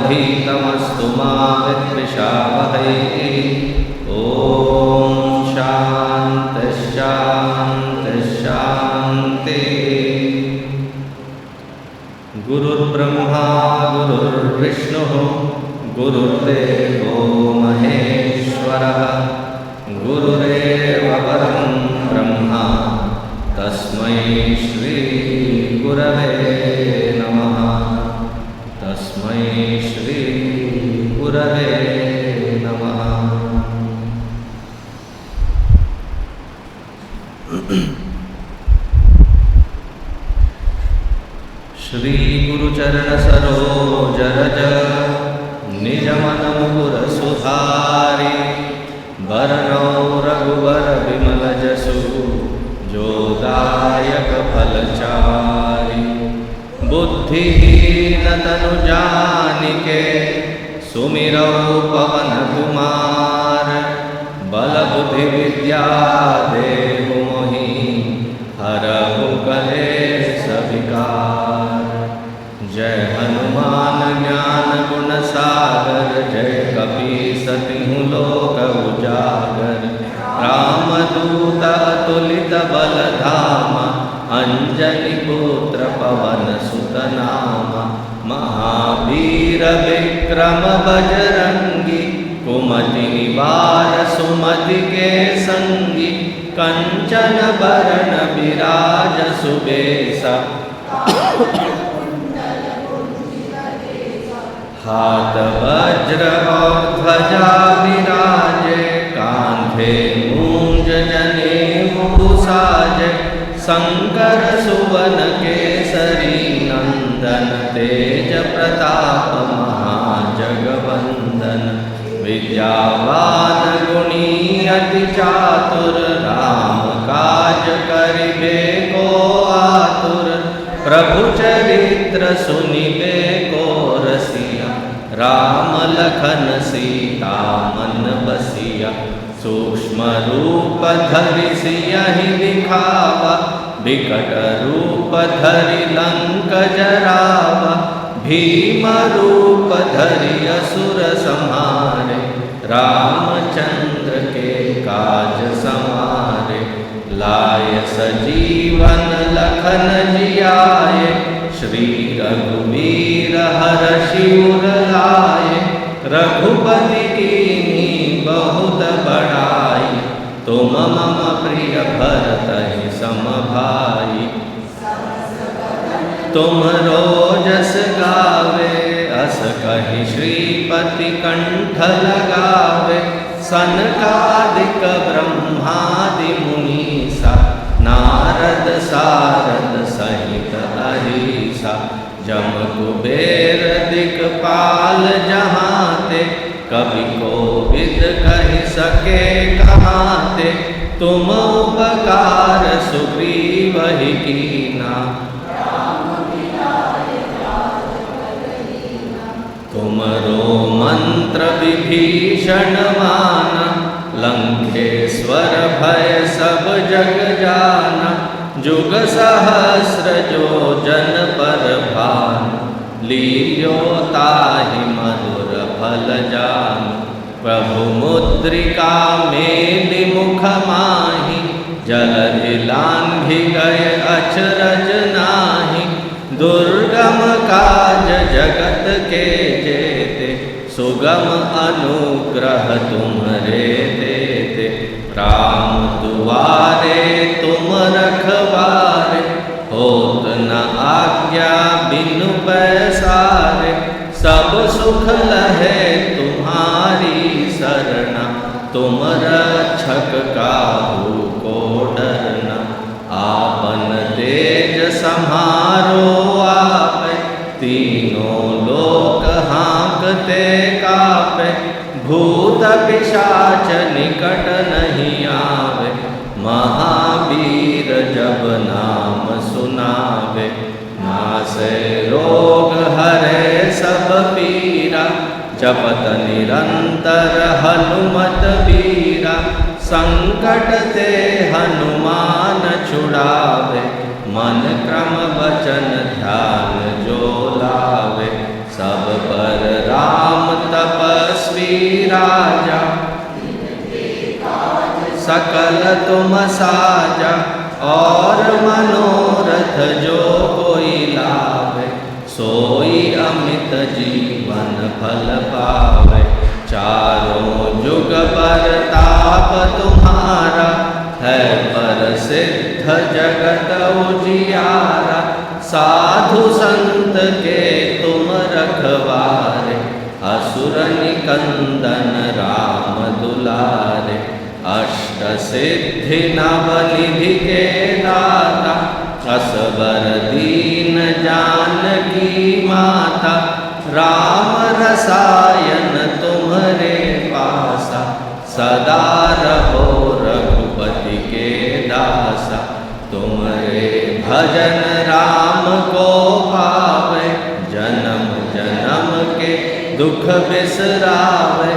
प्रमादावधीतमस्तु मा विद्विषावहै। ओम शांति शांति शांति। गुरुर्ब्रह्मा गुरुर्विष्णुः गुरुर्देवो महेश्वरः गुरुरेव परं ब्रह्मा तस्मै श्री गुरवे नमः। तस्मै श्री गुरवे नमः। श्री गुरुचरण सरोज रज निज मन मुकुर सुधारी। बरनऊ रघुबर विमल जसु जो दायक फलचारी। बुद्धिहीन तनु जानिके सुमिरौ पवन कुमार। बल बुद्धि विद्या देहु मोहि हरहु कलेश विकार। जय हनुमान ज्ञान गुण सागर जय कपीस तिहु लोक उजागर। रामदूत अतुलित बल धामा अंजनी पुत्र पवन सुत नामा। महावीर विक्रम बजरंगी कुमति निवार सुमति के संगी। कंचन बरन विराज सुबेसा हाथ वज्र और ध्वजा विराजे। कांधे मूंज जनेऊ साजे। शंकर सुवन केसरी नंदन तेज प्रताप महाजगवंदन। विद्यावान गुणी अति चातुर राम काज करिबे को आतुर। प्रभु चरित्र सुनिबे को रसिया राम लखन सीता मन बसिया। सूक्ष्म रूप धरि सियहि दिखावा विकट रूप धरि लंक जरावा। भीम रूप धरि असुर संहारे रामचंद्र के काज संवारे। लाय सजीवन लखन जियाए श्री रघुवीर हर्षि उर लाए। रघुपति कीन्ही बहुत बड़ाई तुम मम प्रिय भरतहि सम भाई। तुम रोजस गावे अस कहि श्रीपति कंठ लगावे। सनकादिक ब्रह्मादि मुनीसा नारद सारद सहित अहिसा। जम कुबेर दिक्पाल जहाते कवि कोविद कहि सके कहाते। तुम उपकार सुग्रीवहि कीना तुमरो मंत्र विभीषण माना। लंकेश्वर भय सब जग जाना। जुग सहस्र जो जन पर भान। लील्यो ताहि मधुर फल जान। प्रभु मुद्रिका मेलि मुख माहि। जलधि लांघि गए अचरज नाही। दुर्गम काज जगत के जेते सुगम अनुग्रह तुम्हरे देते। राम दुआरे तुम रखवारे होत न आज्ञा बिनु पैसारे। सब सुख लहे तुम्हारी सरना तुम रक्षक काहू को डरना। आपन तेज सम्हारो आपे तीनों लोक हाँकते कापे। भूत पिशाच निकट नहीं आवे महावीर जब नाम सुनावे। नासे रोग हरे सब पीरा जपत निरंतर हनुमत बीरा। संकट ते हनुमान छुड़ावे मन क्रम वचन ध्यान जो लावे। सब पर सकल तुम साजा, और मनोरथ जो कोई लावे, सोई अमित जीवन फल पावे। चारों जुग परताप तुम्हारा, है प्रसिद्ध जगत उजियारा। साधु संत के तुम रखवारे, असुर निकंदन राम दुलारे। अष्ट सिद्धि नव निधि के दाता, असबर दीन जानकी माता। राम रसायन तुम्हारे पासा, सदा रहो रघुपति के दासा। तुम्हारे भजन राम को पावे, जन्म जन्म के दुख बिसरावे।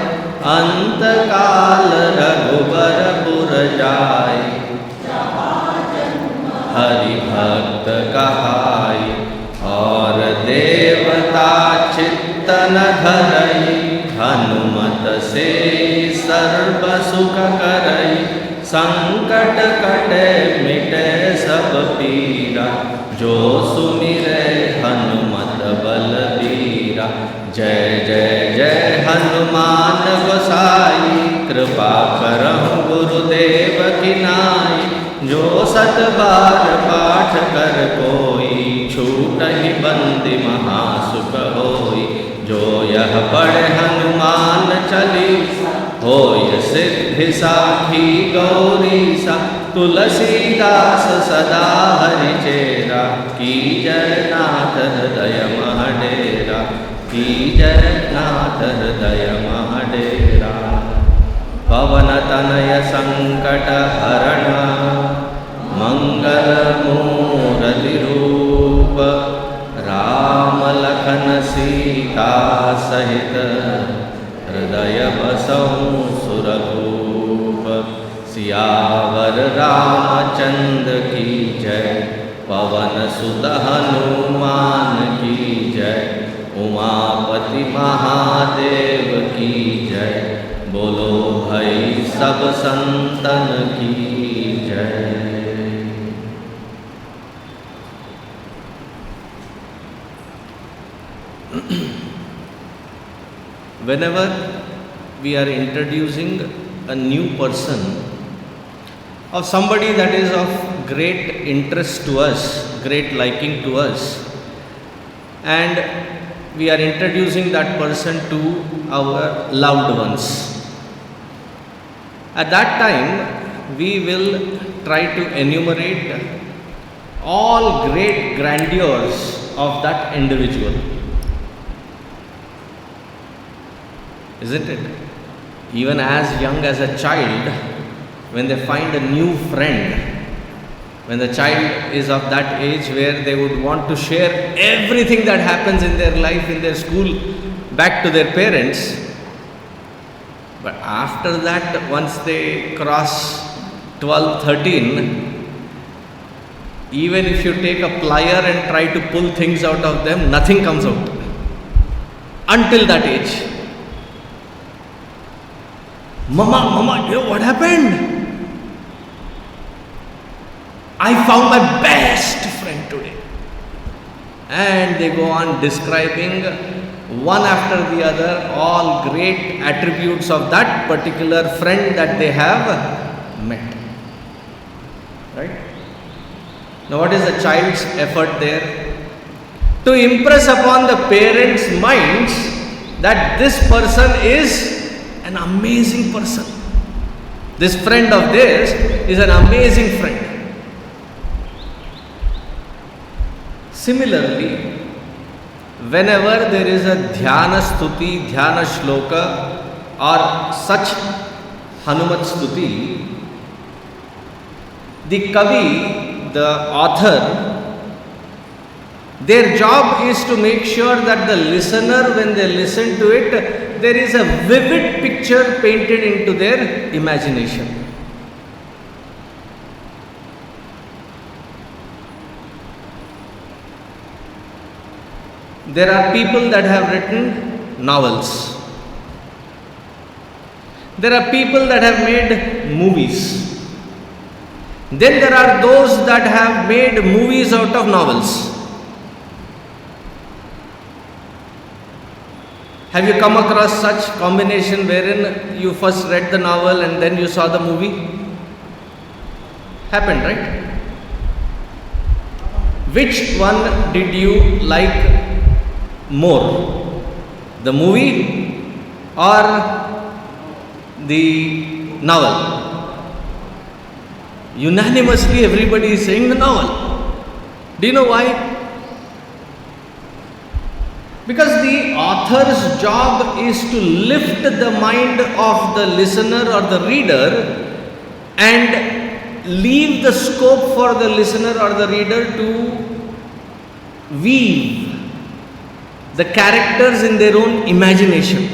अंत काल रघुबर पुर जाय, हरि भक्त कहाई। और देवता चित्तन धरई, हनुमत से सर्व सुख करई। संकट कटे मिटे सब पीरा, जो सुमिरै हनुमत बलबीरा। जय जय जय हनुमान गोसाई, कृपा करहु गुरुदेव की नाई। जो सत बार पाठ कर कोई, छूटहि बंदी महासुख होई। जो यह पढ़े हनुमान चालीसा, होय सिद्धि साखी गौरीसा। तुलसीदास सदा हरिचेरा, कीजय नाथ हृदय महडेरा। कीजय नाथ हृदय महडेरा। पवन तनय संकट हरण, मंगल मूरति रूप। राम लखन सीता सहित, हृदय बसहु सुरभूप। सियावर रामचंद्र की जय, पवन सुत हनुमान की जय। उमापति महादेव की जय, बोलो भाई सब संतन की जय। Whenever we are introducing a new person or somebody that is of great interest to us, great liking to us, and we are introducing that person to our loved ones, at that time we will try to enumerate all great grandeurs of that individual. Isn't it? Even as young as a child, when they find a new friend, when the child is of that age where they would want to share everything that happens in their life, in their school, back to their parents. But after that, once they cross 12, 13, even if you take a plier and try to pull things out of them, nothing comes out. Until that age. Mama, you know what happened? I found my best friend today. And they go on describing one after the other all great attributes of that particular friend that they have met. Right? Now what is the child's effort there? To impress upon the parents' minds that this person is an amazing person. This friend of theirs is an amazing friend. Similarly, whenever there is a dhyana stuti, dhyana shloka or such Hanumat stuti, the kavi, the author, their job is to make sure that the listener, when they listen to it, there is a vivid picture painted into their imagination. There are people that have written novels. There are people that have made movies. Then there are those that have made movies out of novels. Have you come across such combination wherein you first read the novel and then you saw the movie? Happened, right? Which one did you like more? The movie or the novel? Unanimously everybody is saying the novel. Do you know why? Because the author's job is to lift the mind of the listener or the reader and leave the scope for the listener or the reader to weave the characters in their own imagination,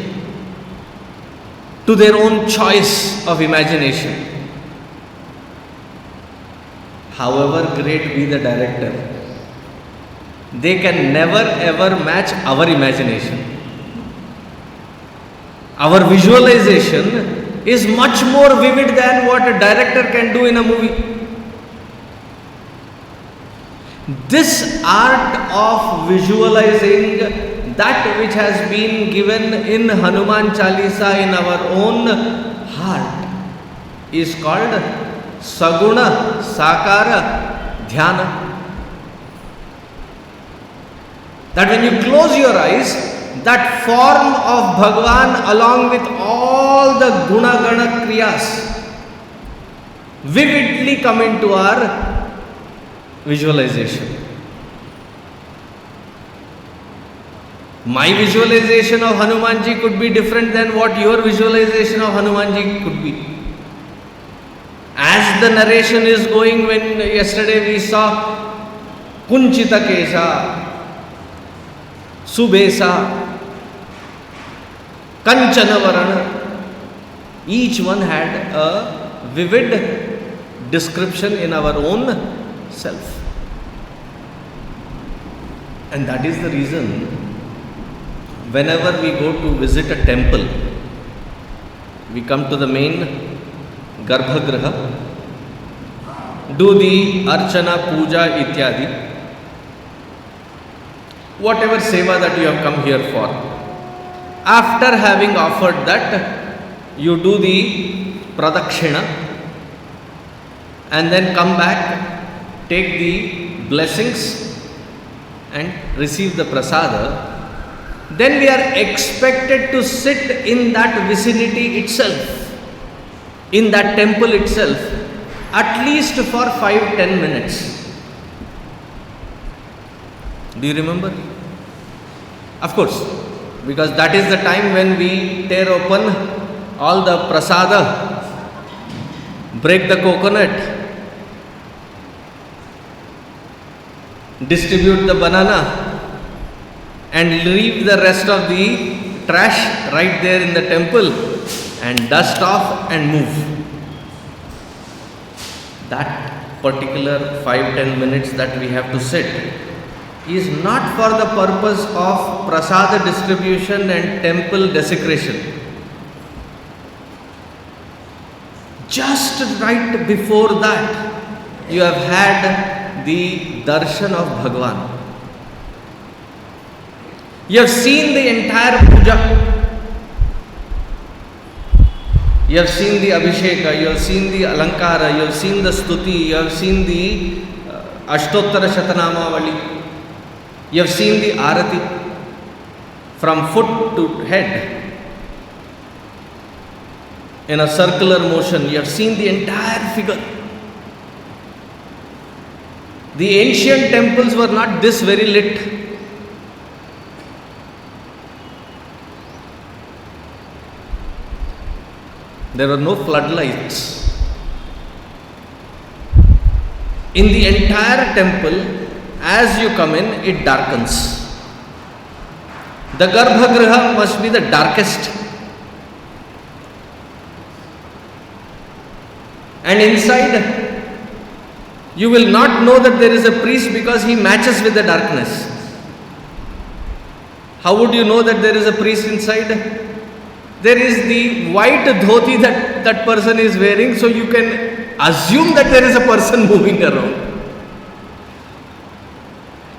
to their own choice of imagination. However great be the director, they can never ever match our imagination. Our visualization is much more vivid than what a director can do in a movie. This art of visualizing that which has been given in Hanuman Chalisa in our own heart is called Saguna Sakara Jnana. That when you close your eyes, that form of Bhagwan along with all the Guna Gana Kriyas vividly come into our visualization. My visualization of Hanumanji could be different than what your visualization of Hanumanji could be. As the narration is going, when yesterday we saw Kunchita Kesha, Subesa, Kanchanavarana, each one had a vivid description in our own self. And that is the reason whenever we go to visit a temple, we come to the main Garbhagriha, do the Archana, Puja, Ityadi, whatever seva that you have come here for. After having offered that, you do the pradakshina and then come back, take the blessings and receive the prasada. Then we are expected to sit in that vicinity itself, in that temple itself, at least for 5-10 minutes. Do you remember? Of course, because that is the time when we tear open all the prasada, break the coconut, distribute the banana and leave the rest of the trash right there in the temple and dust off and move. That particular 5-10 minutes that we have to sit is not for the purpose of prasada distribution and temple desecration. Just right before that, you have had the darshan of Bhagwan. You have seen the entire puja. You have seen the abhisheka, you have seen the alankara, you have seen the stuti, you have seen the Ashtottara Shatanamavali. You have seen the arati from foot to head in a circular motion. You have seen the entire figure. The ancient temples were not this very lit. There were no floodlights. In the entire temple, as you come in, it darkens. The Garbhagriha must be the darkest. And inside, you will not know that there is a priest because he matches with the darkness. How would you know that there is a priest inside? There is the white dhoti that person is wearing, so you can assume that there is a person moving around.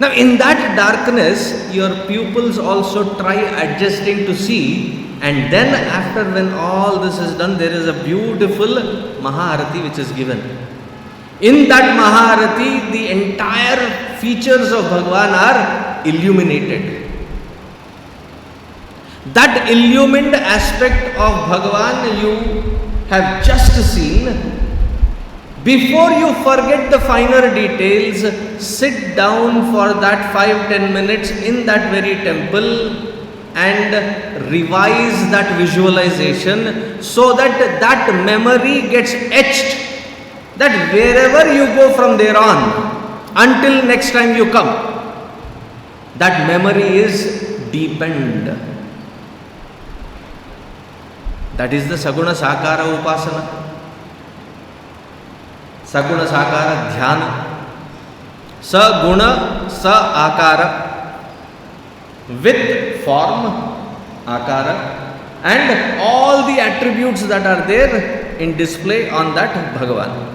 Now, in that darkness, your pupils also try adjusting to see, and then after when all this is done, there is a beautiful Maharati which is given. In that Maharati, the entire features of Bhagavan are illuminated. That illumined aspect of Bhagavan you have just seen. Before you forget the finer details, sit down for that 5-10 minutes in that very temple and revise that visualization so that that memory gets etched, that wherever you go from there on until next time you come, that memory is deepened. That is the Saguna Sakara Upasana. Saguna Sakara Dhyana. Saguna Sa Akara, with form Akara, and all the attributes that are there in display on that Bhagavan,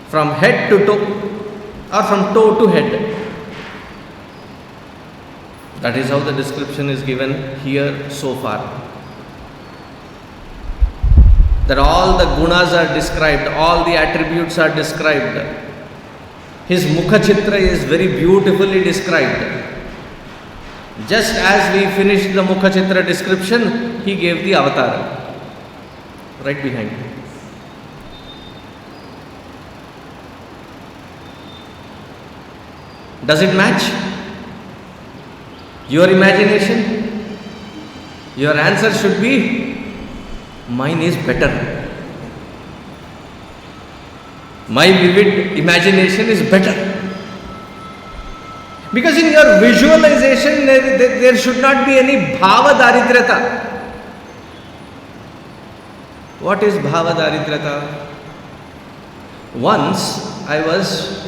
from head to toe or from toe to head. That is how the description is given here so far. That all the gunas are described, all the attributes are described. His Mukha Chitra is very beautifully described. Just as we finished the Mukha Chitra description, he gave the avatar right behind. Does it match your imagination? Your answer should be, mine is better. My vivid imagination is better. Because in your visualization, there should not be any bhava daridryata. What is bhava daridryata? Once I was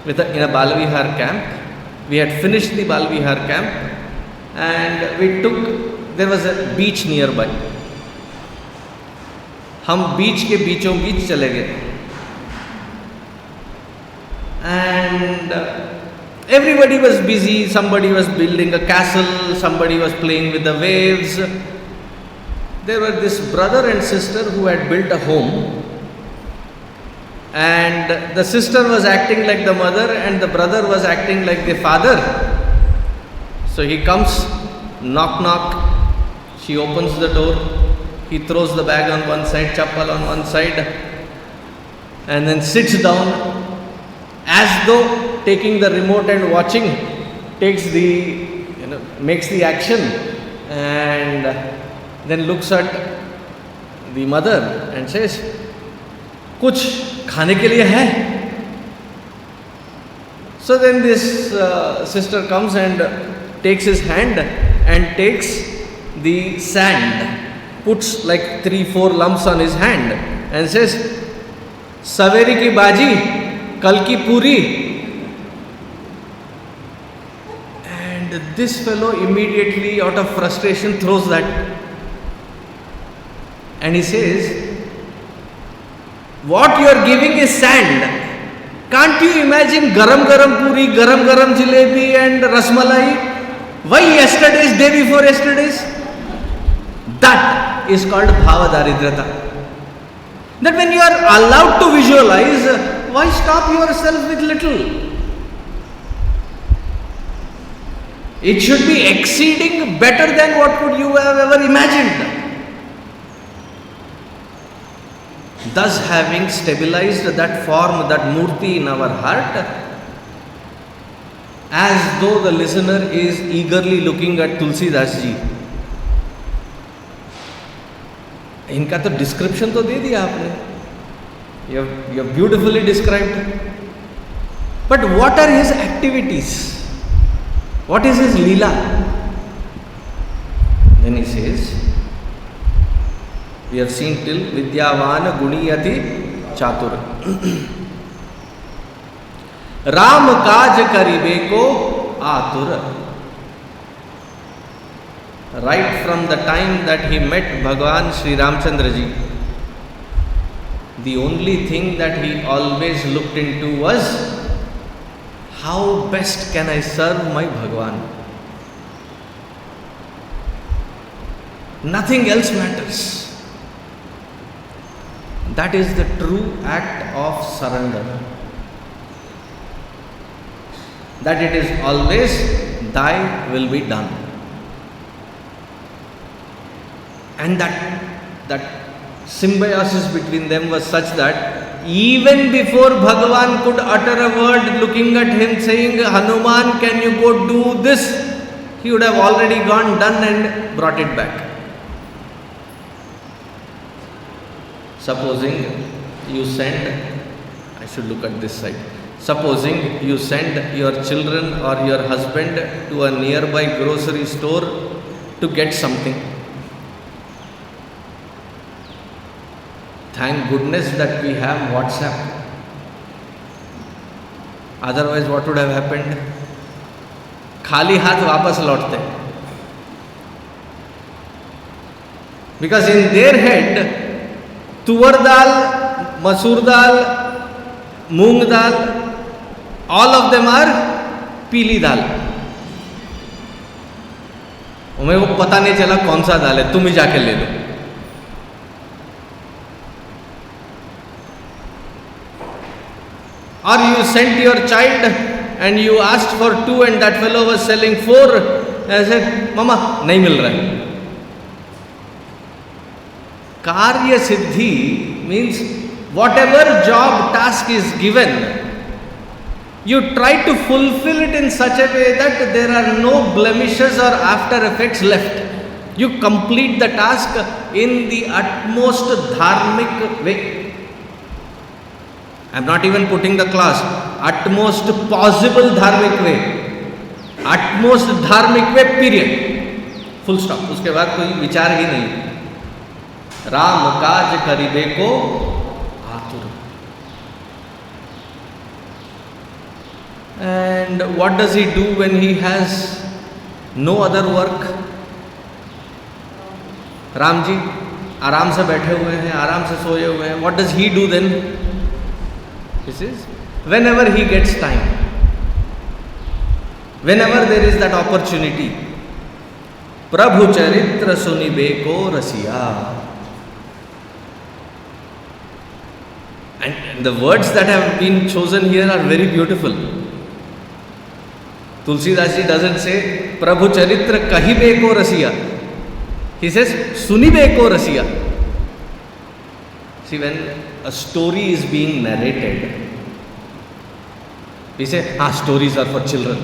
in a Balavihar camp. We had finished the Balavihar camp and there was a beach nearby. हम बीच के बीचों बीच चले गए and everybody was busy. Somebody was building a castle, somebody was playing with the waves. There were this brother and sister who had built a home, and the sister was acting like the mother and the brother was acting like the father. So he comes, knock knock, she opens the door. He throws the bag on one side, chappal on one side, and then sits down as though taking the remote and watching, makes the action, and then looks at the mother and says, "Kuch khane ke liye hai?" So then this sister comes and takes his hand and takes the sand, puts like 3-4 lumps on his hand and says, "Saveri ki baji, kal ki puri." And this fellow immediately out of frustration throws that. And he says, "What you are giving is sand. Can't you imagine garam garam puri, garam garam jalebi and rasmalai? Why yesterday's, day before yesterday's?" That is called bhava daridryata. That when you are allowed to visualize, why stop yourself with little? It should be exceeding better than what could you have ever imagined. Thus, having stabilized that form, that murti in our heart, as though the listener is eagerly looking at Tulsidas ji. इनका तो description तो दे दिया आपने, you have beautifully described. But what are his activities? What is his leela? Then he says, we have seen till Vidyavan Guniyati Chatur. Ram Kaj Karibe ko Atur. Right from the time that he met Bhagavan Sri Ramchandra ji, the only thing that he always looked into was, how best can I serve my Bhagwan? Nothing else matters. That is the true act of surrender. That it is always, thy will be done. And that symbiosis between them was such that even before Bhagavan could utter a word looking at him saying, Hanuman, can you go do this? He would have already gone, done and brought it back. Supposing you send, I should look at this side. Supposing you send your children or your husband to a nearby grocery store to get something. Thank goodness that we have WhatsApp. Otherwise, what would have happened? Khali haath wapas laute. Because in their head, तुवर दाल, मसूर दाल, मूंग दाल, all of them are पीली दाल. उन्हें वो पता नहीं चला कौन सा दाल है, तुम ही जाके ले लो. Or you sent your child and you asked for 2 and that fellow was selling 4. I said, Mama, nahi mil raha hai. Karya Siddhi means whatever job task is given, you try to fulfill it in such a way that there are no blemishes or after effects left. You complete the task in the utmost dharmic way. I am not even putting the class. Utmost possible dharmic way. Utmost dharmic way, period. Full stop. उसके बाद कोई विचार ही नहीं. राम काज करिबे को आतुर. And what does he do when he has no other work? Ram ji आराम से बैठे हुए हैं, आराम से सोए हुए हैं. What does he do then? This is whenever he gets time, whenever there is that opportunity. प्रभु चरित्र सुनिबे को रसिया. And the words that have been chosen here are very beautiful. Tulsidas ji doesn't say Prabhu Charitra kahibe ko rasiya. He says sunibe ko rasiya. See, when a story is being narrated, we say, stories are for children.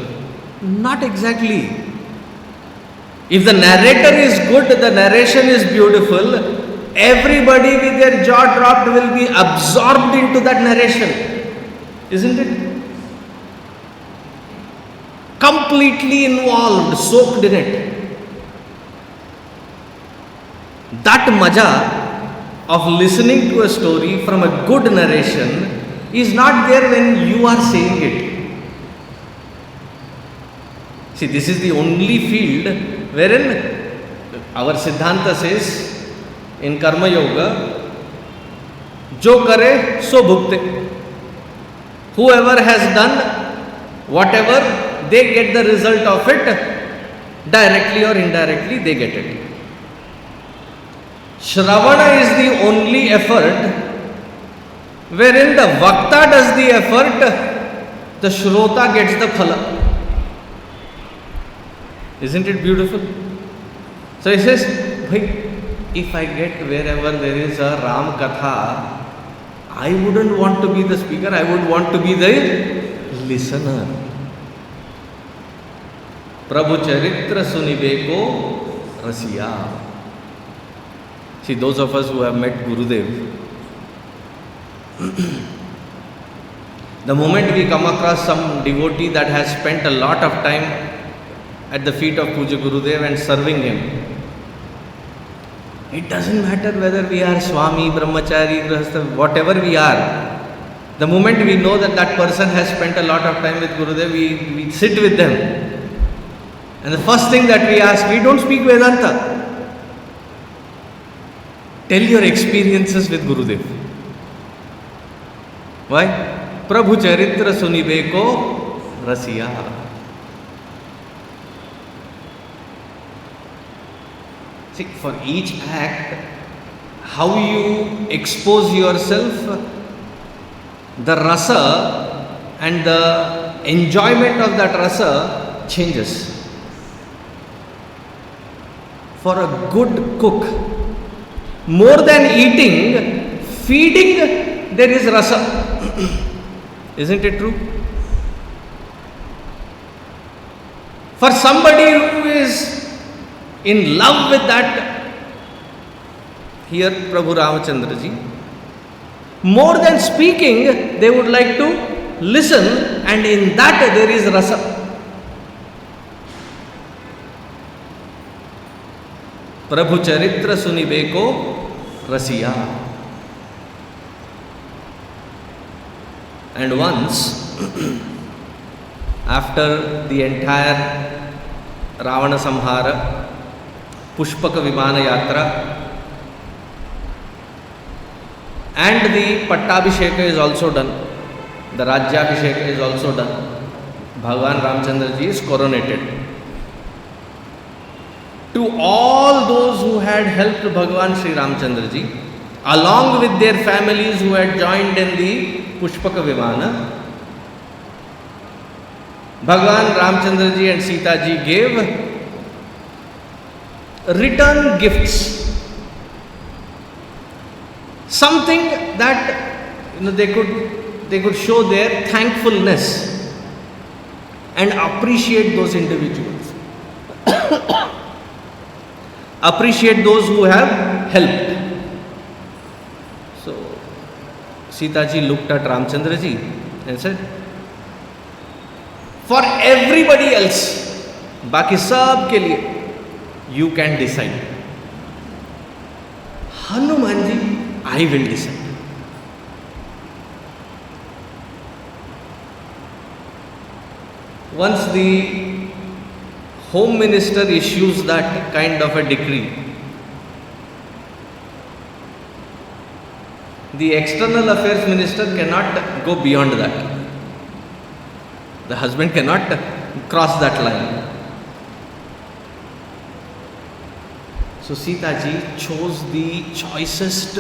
Not exactly. If the narrator is good, the narration is beautiful, everybody with their jaw dropped will be absorbed into that narration, isn't it? Completely involved, soaked in it. That maja of listening to a story from a good narration is not there when you are saying it. See, this is the only field wherein our Siddhanta says, in Karma Yoga, jo kare so bhukte. Whoever has done whatever, they get the result of it, directly or indirectly, they get it. Shravana is the only effort wherein the Vakta does the effort, the Shrota gets the phala. Isn't it beautiful? So he says, if I get wherever there is a Ram Katha, I wouldn't want to be the speaker, I would want to be the listener. Prabhu Charitra Sunibe ko Rasiya. See, those of us who have met Gurudev, the moment we come across some devotee that has spent a lot of time at the feet of Puja Gurudev and serving him, it doesn't matter whether we are Swami, Brahmachari, Grahastha, whatever we are. The moment we know that that person has spent a lot of time with Gurudev, we sit with them. And the first thing that we ask, we don't speak Vedanta. Tell your experiences with Gurudev. Why? Prabhu charitra sunibe ko rasiya. See, for each act, how you expose yourself, the rasa and the enjoyment of that rasa changes. For a good cook, more than eating, feeding, there is rasa. Isn't it true? For somebody who is in love with that, here Prabhu Ramachandra ji, more than speaking, they would like to listen, and in that there is rasa. Prabhu charitra sunibe ko rasiya. And once, after the entire Ravana Samhara, Pushpaka Vimana Yatra, and the Pattabhisheka is also done, the Rajyabhisheka is also done, Bhagavan Ramchandra ji is coronated. To all those who had helped Bhagavan Sri Ramchandra ji, along with their families who had joined in the Pushpaka Vimana, Bhagavan Ramchandra ji and Sita ji gave return gifts, something that they could show their thankfulness and appreciate those individuals, appreciate those who have helped. So Sita ji looked at Ramchandra ji and said, for everybody else, बाकी सब के लिए you can decide. Hanuman ji, I will decide. Once the Home Minister issues that kind of a decree, the External Affairs Minister cannot go beyond that. The husband cannot cross that line. So Sita ji chose the choicest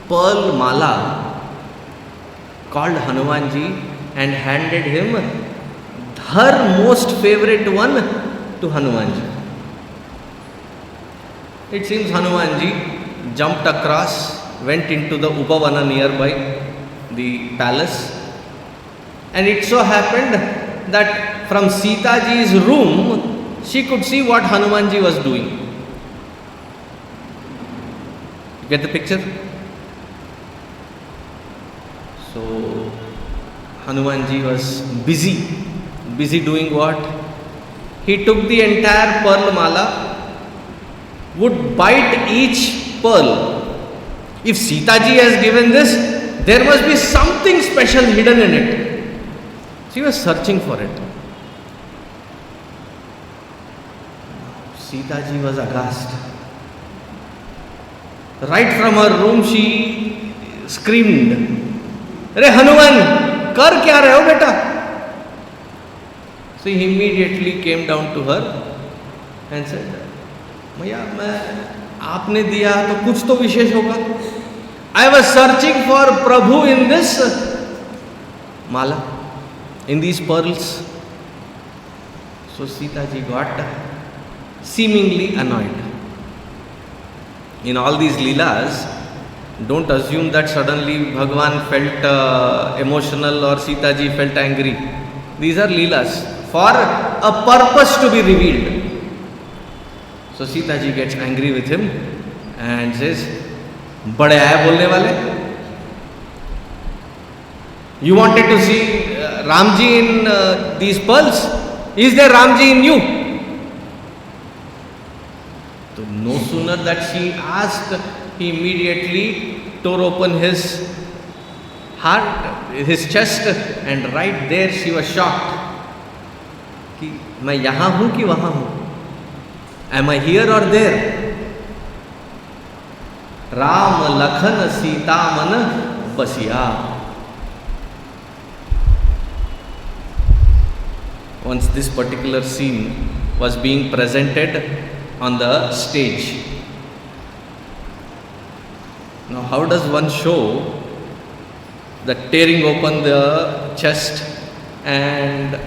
pearl mala called Hanuman ji and handed him her most favorite one to Hanuman ji. It seems Hanuman ji jumped across, went into the Upavana nearby the palace, and it so happened that from Sita ji's room she could see what Hanuman ji was doing. Get the picture? So Hanuman ji was busy doing what? He took the entire pearl mala, would bite each pearl. If Sita ji has given this, there must be something special hidden in it. She was searching for it. Sita ji was aghast. Right from her room she screamed, "Re Hanuman, kar kya rahe ho beta?" So he immediately came down to her and said, "Maya, आपने दिया तो कुछ तो विशेष होगा. I was searching for Prabhu in this mala, in these pearls." So Sita ji got seemingly annoyed. In all these leelas, don't assume that suddenly Bhagavan felt emotional or Sita ji felt angry. These are leelas for a purpose to be revealed. So Sita ji gets angry with him and says, "Bade aaya bolne wale? You wanted to see Ramji in these pearls? Is there Ramji in you?" So no sooner that she asked, he immediately tore open his heart, his chest, and right there she was shocked. कि मैं यहाँ हूँ कि वहाँ हूँ? Am I here or there? Ram Lakhan Sita मन बसिया. once this particular scene was being presented on the stage. Now, how does one show that tearing open the chest? And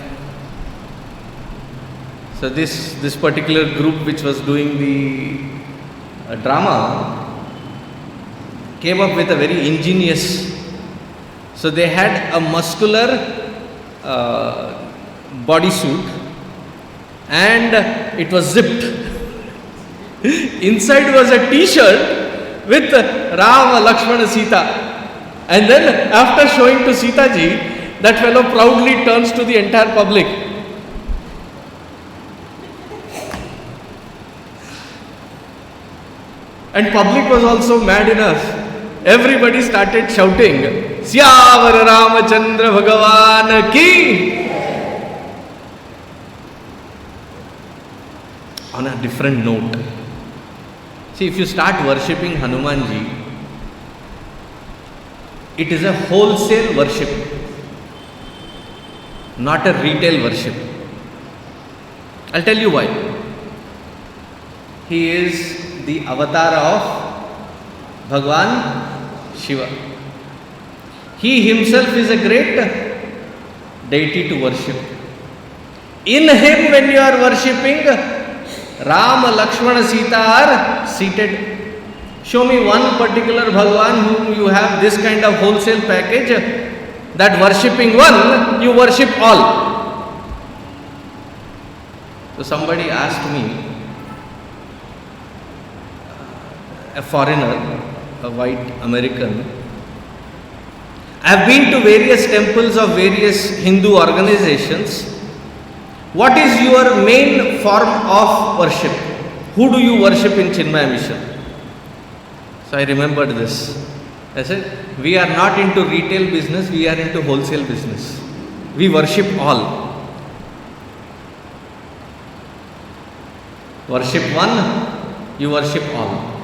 so this particular group which was doing the drama came up with a very ingenious. So they had a muscular bodysuit and it was zipped. Inside was a t-shirt with Rama, Lakshmana, Sita. And then after showing to Sita ji, that fellow proudly turns to the entire public. And public was also mad enough. Everybody started shouting, Syavar Ramachandra Bhagavan ki. On a different note. See, if you start worshipping Hanumanji, it is a wholesale worship, not a retail worship. I'll tell you why. He is the avatar of Bhagwan Shiva. He himself is a great deity to worship. In him, when you are worshipping, Rama, Lakshmana, Sita are seated. Show me one particular Bhagwan whom you have this kind of wholesale package, that worshipping one, you worship all. So somebody asked me, a foreigner, a white American, I have been to various temples of various Hindu organizations. What is your main form of worship? Who do you worship in Chinmaya Mission? So I remembered this. I said, we are not into retail business, we are into wholesale business. We worship all. Worship one, you worship all.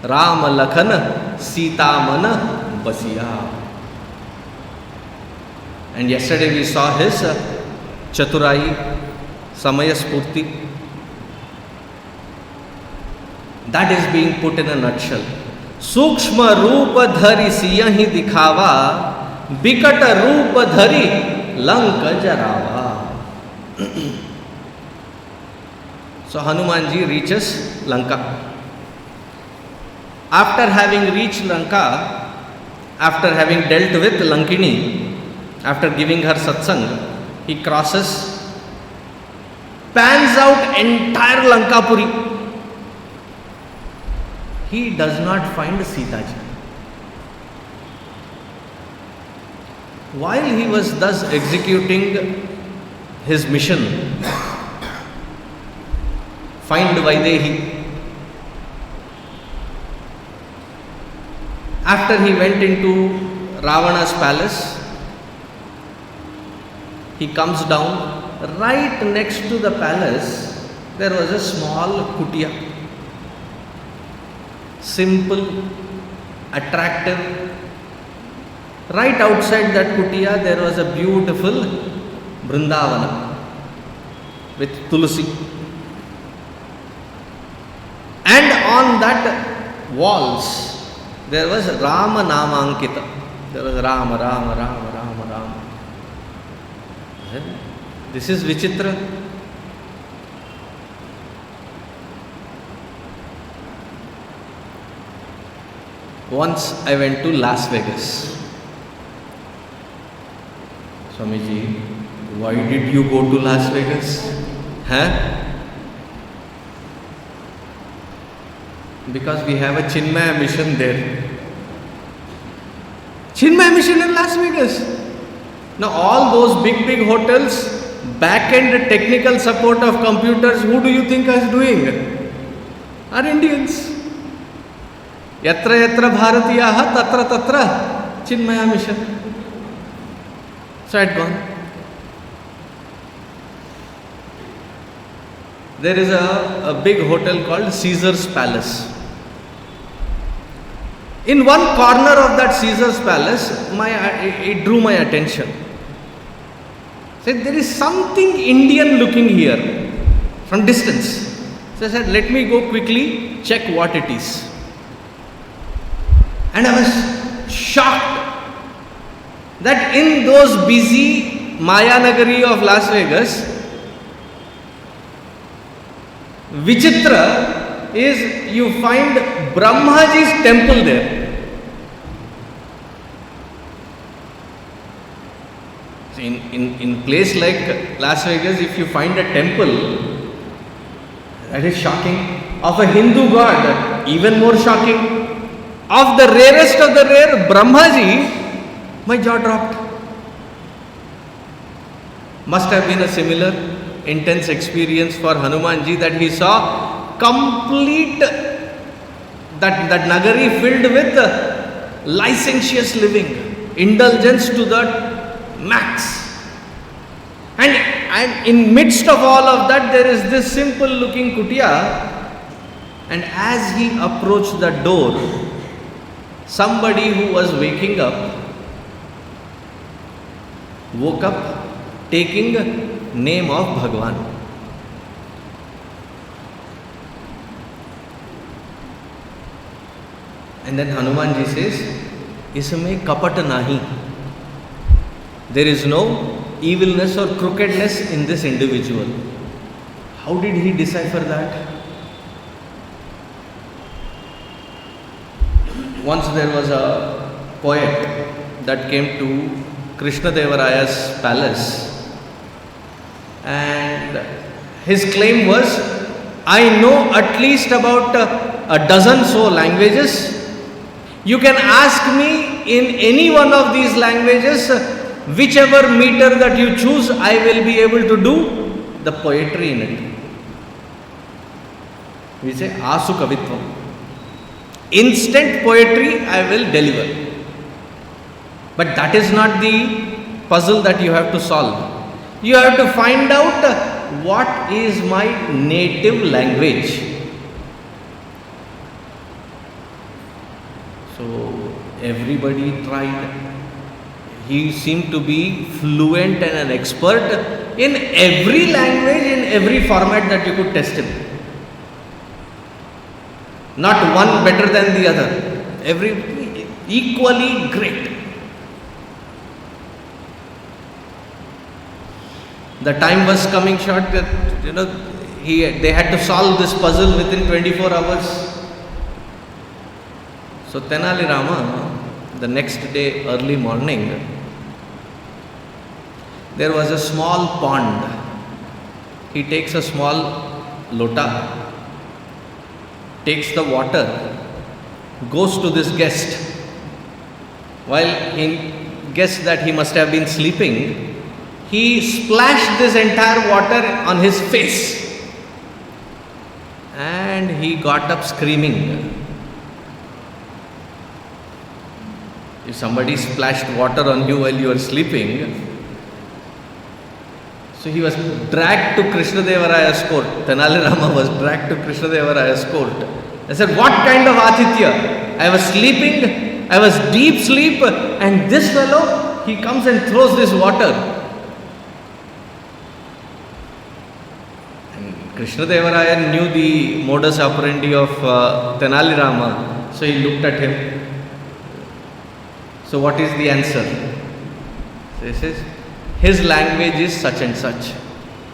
Rama Lakhan Sita Mana Basiya. And yesterday we saw his Chaturai, Samaya Spurti. That is being put in a nutshell. Sukshma Rupa Dhari Siyahi Dikhava, Bikata Rupa Dhari Lanka Jarava. So Hanumanji reaches Lanka. After having reached Lanka, after having dealt with Lankini, after giving her satsang, he crosses, pans out entire Lankapuri. He does not find Sita ji. While he was thus executing his mission, find Vaidehi. After he went into Ravana's palace, he comes down. Right next to the palace, there was a small kutia. Simple, attractive. Right outside that kutia, there was a beautiful Vrindavana with Tulsi. And on that walls, there was Rama Namankita. There was Rama, Rama, Rama, Rama, Rama. This is Vichitra. Once I went to Las Vegas. Swamiji, why did you go to Las Vegas? Huh? Because we have a Chinmaya mission there. Chinmaya mission in Las Vegas. Now all those big hotels, back-end technical support of computers, who do you think is doing? Are Indians. Yatra yatra bharatiyaha tatra tatra Chinmaya mission. So I had gone. There is a big hotel called Caesar's Palace. In one corner of that Caesar's Palace, it drew my attention. Said, there is something Indian looking here from distance. So I said, let me go quickly check what it is. And I was shocked that in those busy Maya Nagari of Las Vegas, Vichitra is you find Brahmaji's temple there. In place like Las Vegas, if you find a temple, that is shocking. Of a Hindu god, even more shocking. Of the rarest of the rare, Brahmaji, my jaw dropped. Must have been a similar intense experience for Hanumanji, that he saw complete that Nagari filled with licentious living, indulgence to the max. And in midst of all of that, there is this simple looking kutia, and as he approached the door, somebody who was waking up woke up taking name of Bhagwan. And then Hanumanji says, Isme kapat nahi. There is no evilness or crookedness in this individual. How did he decipher that? Once there was a poet that came to Krishna Devaraya's palace, and his claim was, I know at least about a dozen so languages. You can ask me in any one of these languages, whichever meter that you choose, I will be able to do the poetry in it. We say Asu Kavitvam. Instant poetry I will deliver. But that is not the puzzle that you have to solve. You have to find out what is my native language. So everybody tried. He seemed to be fluent and an expert in every language, in every format that you could test him. Not one better than the other. Every equally great. The time was coming short that they had to solve this puzzle within 24 hours. So Tenali Rama, the next day early morning, there was a small pond. He takes a small lota, takes the water, goes to this guest. While he guessed that he must have been sleeping, he splashed this entire water on his face, and he got up screaming. If somebody splashed water on you while you were sleeping, so he was dragged to Krishna Devaraya's court. Tenali Rama was dragged to Krishna Devaraya's court. I said, what kind of atithya? I was sleeping, I was deep sleep, and this fellow, he comes and throws this water. And Krishna Devaraya knew the modus operandi of Tenali Rama, so he looked at him. So what is the answer? So he says, his language is such and such.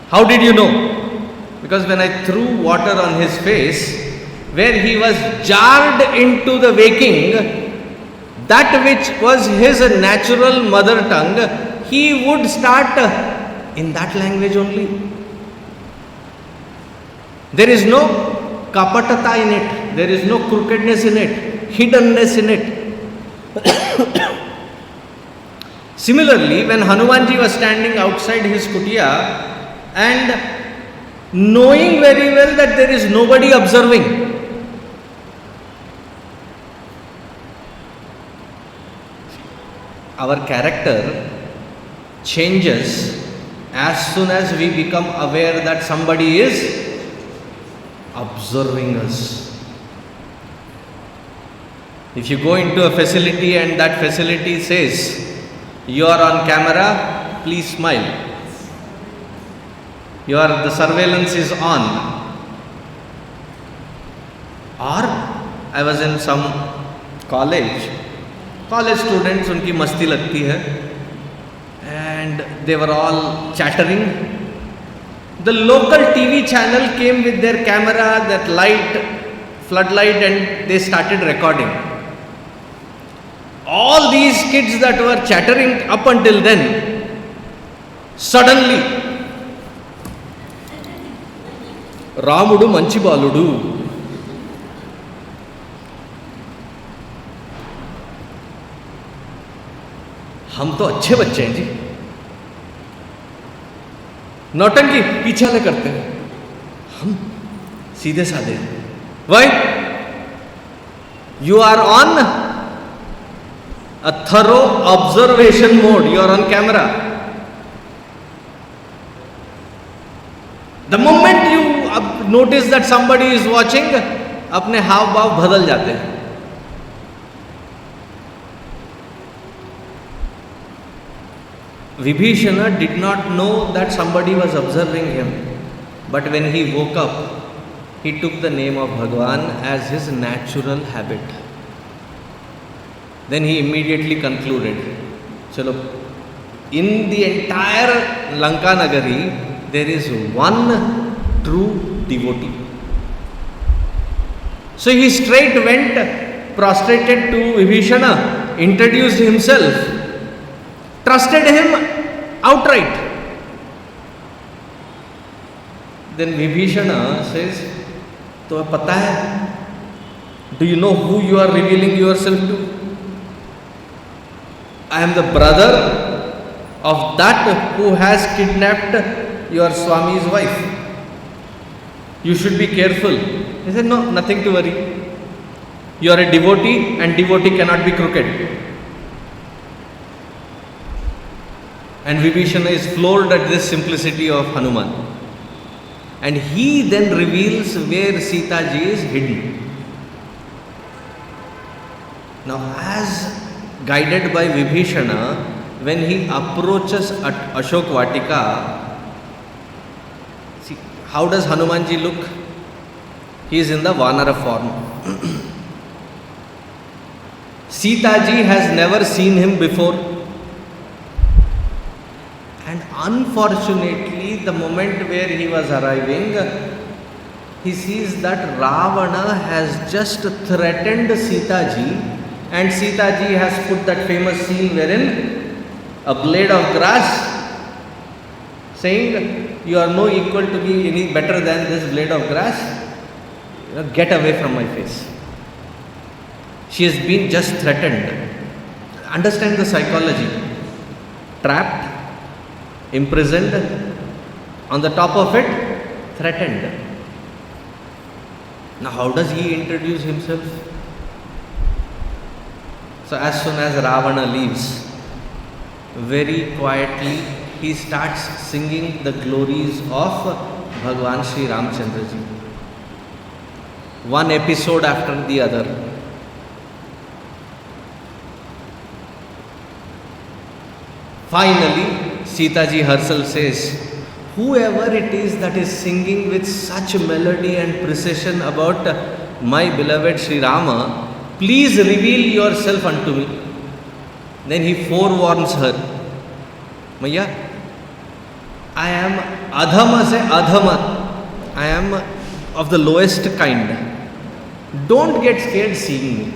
How did you know? Because when I threw water on his face, where he was jarred into the waking, that which was his natural mother tongue, he would start in that language only. There is no kapatata in it, there is no crookedness in it, hiddenness in it. Similarly, when Hanumanji was standing outside his kutia and knowing very well that there is nobody observing, our character changes as soon as we become aware that somebody is observing us. If you go into a facility and that facility says, you are on camera, please smile. the surveillance is on. Or I was in some college students, उनकी मस्ती लगती है, and they were all chattering. The local TV channel came with their camera, that floodlight, and they started recording. All these kids that were chattering up until then, suddenly, Ramudu manchi baludu. हम तो अच्छे बच्चे हैं जी, नौटंकी पीछे ले करते हैं, हम सीधे साधे. Why? You are on a thorough observation mode. You are on camera. The moment you notice that somebody is watching, अपने हाव भाव बदल जाते हैं. Vibhishana did not know that somebody was observing him, but when he woke up, he took the name of Bhagwan as his natural habit. Then he immediately concluded, chalo, in the entire Lanka Nagari, there is one true devotee. So he straight went, prostrated to Vibhishana, introduced himself, trusted him outright. Then Vibhishana says, तो पता है, do you know who you are revealing yourself to? I am the brother of that who has kidnapped your Swami's wife. You should be careful. He said, no, nothing to worry. You are a devotee, and devotee cannot be crooked. And Vibhishana is floored at this simplicity of Hanuman. And he then reveals where Sita ji is hidden. Now, as guided by Vibhishana, when he approaches Ashok Vatika, see, how does Hanuman ji look? He is in the Vanara form. Sita ji has never seen him before. And unfortunately, the moment where he was arriving, he sees that Ravana has just threatened Sita ji, and Sita ji has put that famous scene wherein a blade of grass, saying, you are no equal to me any better than this blade of grass, get away from my face. She has been just threatened. Understand the psychology. Trapped, imprisoned, on the top of it, threatened. Now how does he introduce himself? So as soon as Ravana leaves, very quietly he starts singing the glories of Bhagwan Sri Ramchandra ji. One episode after the other. Finally, Sita ji herself says, whoever it is that is singing with such melody and precision about my beloved Sri Rama, please reveal yourself unto me. Then he forewarns her, Maya, I am adhama se adhama. I am of the lowest kind. Don't get scared seeing me.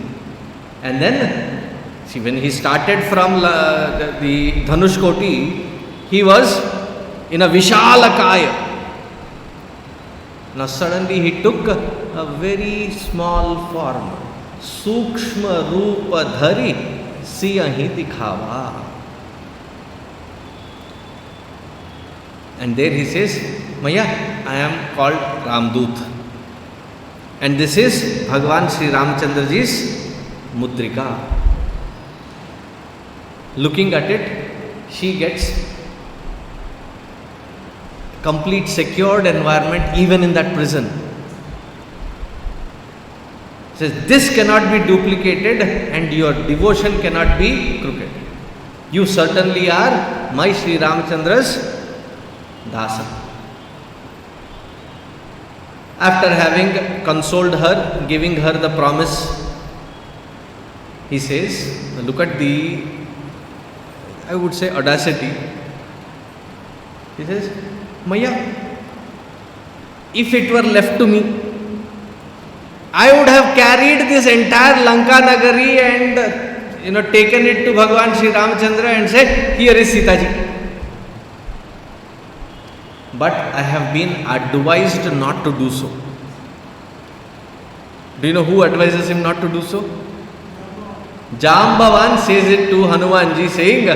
And then, see, when he started from the Dhanush Koti, he was in a Vishalakaya. Now suddenly he took a very small form. Sukshma Rupa Dhari Siyahi Dikhava. And there he says, Maya, I am called Ramdut. And this is Bhagwan Sri Ramchandra ji's Mudrika. Looking at it, she gets complete secured environment even in that prison. Says, this cannot be duplicated and your devotion cannot be crooked. You certainly are my Sri Ramchandra's Dasa. After having consoled her, giving her the promise, he says, look at the, I would say, audacity. He says, Maya, if it were left to me, I would have carried this entire Lanka Nagari and taken it to Bhagwan Sri Ramachandra and said, here is Sita ji. But I have been advised not to do so. Do you know who advises him not to do so? Jambavan says it to Hanuman ji, saying,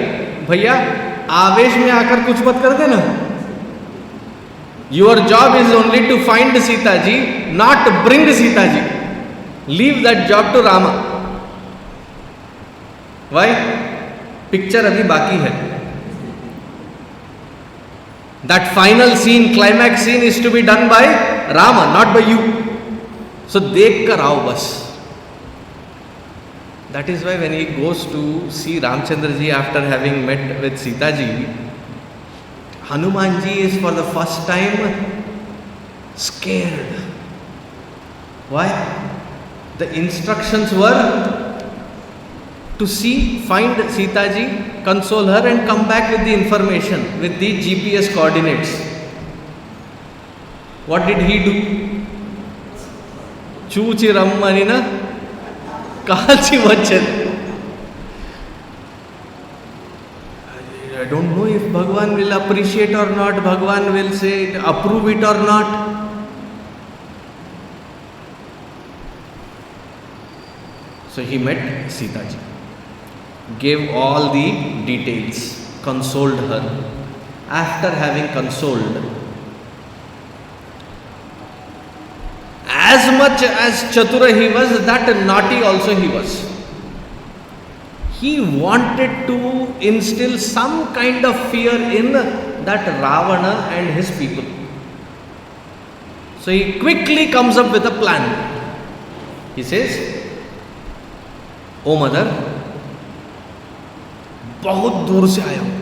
Bhaiya, आवेश में आकर कुछ मत कर देना. Your job is only to find Sita ji, not bring Sita ji. Leave that job to Rama. Why? Picture अभी बाकी है. That final scene, climax scene is to be done by Rama, not by you. So देख कर आओ बस. That is why when he goes to see Ramchandra ji after having met with Sita ji, Hanuman ji is for the first time scared. Why? The instructions were to see, find Sita ji, console her and come back with the information, with the GPS coordinates. What did he do? Chuchi Rammanina Kachi Vachan. I don't know if Bhagwan will appreciate or not, Bhagwan will say, approve it or not. So he met Sita ji, gave all the details, consoled her. After having consoled, as much as Chatura he was, that naughty also he was. He wanted to instill some kind of fear in that Ravana and his people. So he quickly comes up with a plan. He says, O mother, बहुत दूर से आया हूं,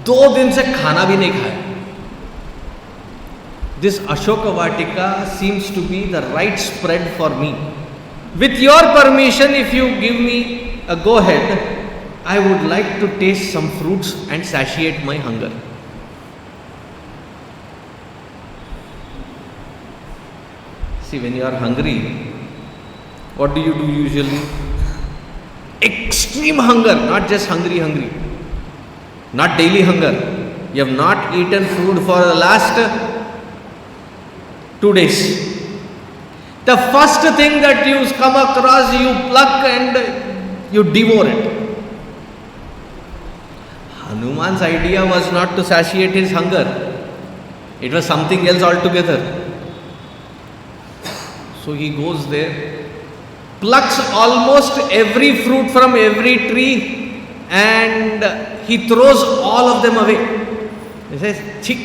2 दिन से खाना भी नहीं खाया. This Ashoka Vatika seems to be the right spread for me. With your permission, if you give me a go ahead, I would like to taste some fruits and satiate my hunger. See, when you are hungry, what do you do usually? Extreme hunger, not just hungry, not daily hunger. You have not eaten food for the last 2 days. The first thing that you come across, you pluck and you devour it. Hanuman's idea was not to satiate his hunger. It was something else altogether. So he goes there, plucks almost every fruit from every tree and he throws all of them away. He says, "Chik,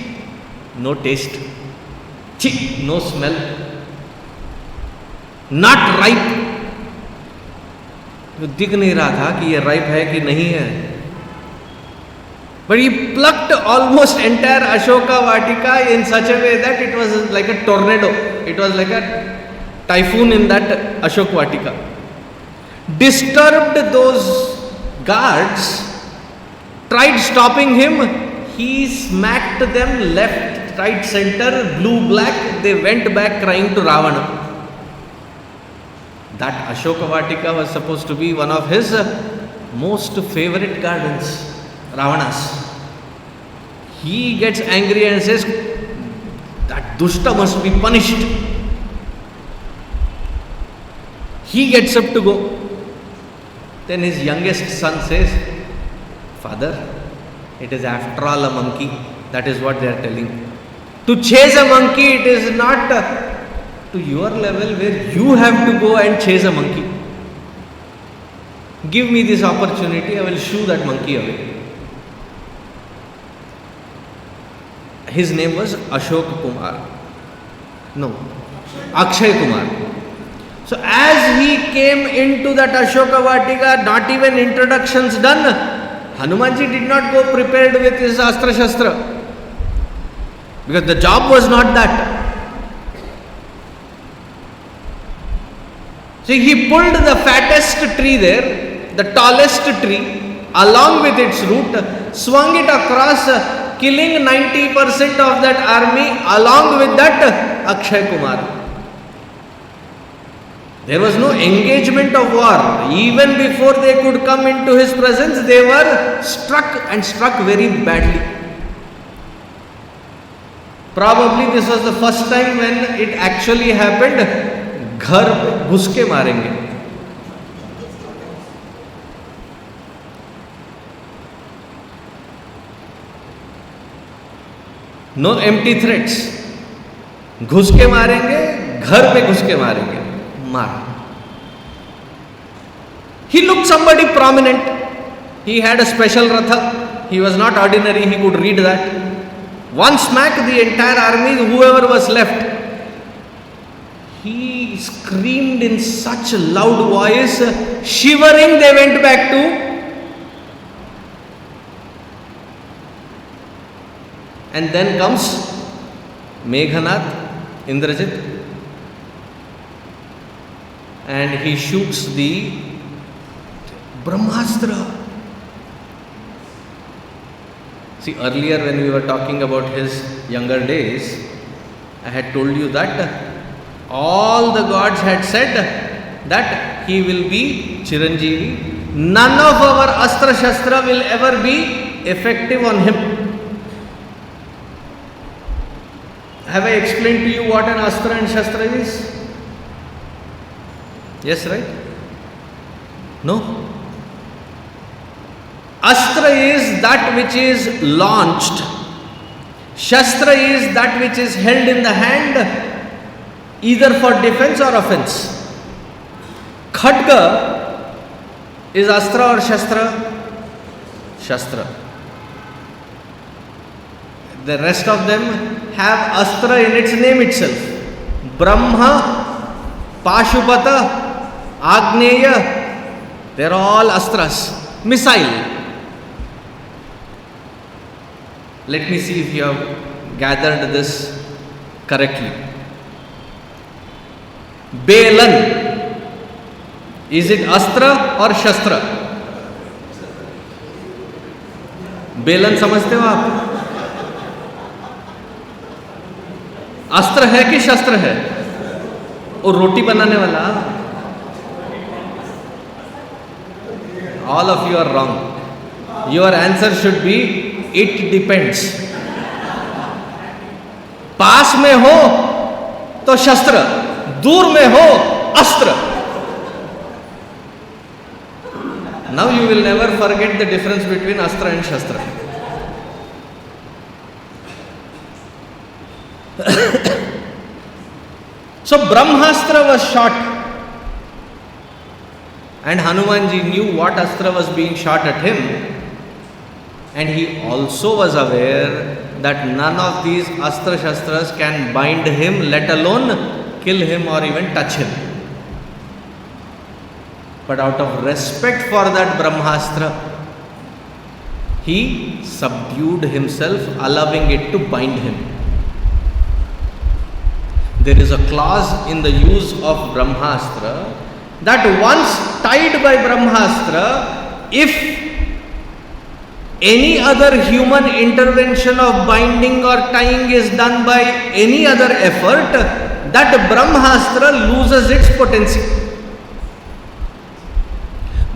no taste. Chik, no smell. Not ripe." तो दिख नहीं रहा था कि ये ripe है कि नहीं है. But he plucked almost entire Ashoka Vatika in such a way that it was like a tornado. It was like a typhoon in that Ashoka Vatika. Disturbed those guards, tried stopping him. He smacked them left, right, center, blue, black. They went back crying to Ravana. That Ashoka Vatika was supposed to be one of his most favorite gardens, Ravana's. He gets angry and says, that Dushta must be punished. He gets up to go. Then his youngest son says, "Father, it is after all a monkey." That is what they are telling. To chase a monkey, it is not to your level where you have to go and chase a monkey. Give me this opportunity, I will shoo that monkey away. His name was Ashok Kumar. No, Akshay Kumar. So as he came into that Ashoka Vatika, not even introductions done, Hanumanji did not go prepared with his Astra Shastra. because the job was not that. See, he pulled the fattest tree there, the tallest tree, along with its root, swung it across, killing 90% of that army along with that Akshay Kumar. There was no engagement of war. Even before they could come into his presence, they were struck, and struck very badly. Probably this was the first time when it actually happened. घर घुस के मारेंगे. No empty threats. घुस के मारेंगे, घर पे घुस के मारेंगे. मार. He looked somebody prominent. He had a special ratha. He was not ordinary. He could read that. One smack, the entire army, whoever was left, he screamed in such a loud voice, shivering, they went back to. And then comes Meghanath, Indrajit, and he shoots the Brahmastra. See, earlier when we were talking about his younger days, I had told you that all the gods had said that he will be Chiranjeevi. None of our Astra Shastra will ever be effective on him. Have I explained to you what an Astra and Shastra is? Yes, right? No? Astra is that which is launched. Shastra is that which is held in the hand, either for defense or offense. Khadga is Astra or Shastra? Shastra. The rest of them have Astra in its name itself. Brahma, Pashupata, Agneya, they are all Astras. Missile. Let me see if you have gathered this correctly. Belan, is it Astra or Shastra? बेलन समझते हो आप? अस्त्र है कि शस्त्र है? और रोटी बनाने वाला? All of you are wrong. Your answer should be it depends. पास में हो तो शस्त्र, दूर में हो अस्त्र. Now you will never forget the difference between astra and shastra. So Brahmastra was shot, and Hanumanji knew what astra was being shot at him, and he also was aware that none of these astra shastras can bind him, let alone kill him or even touch him. But out of respect for that Brahmastra, he subdued himself, allowing it to bind him. There is a clause in the use of Brahmastra that once tied by Brahmastra, if any other human intervention of binding or tying is done by any other effort, that Brahmastra loses its potency.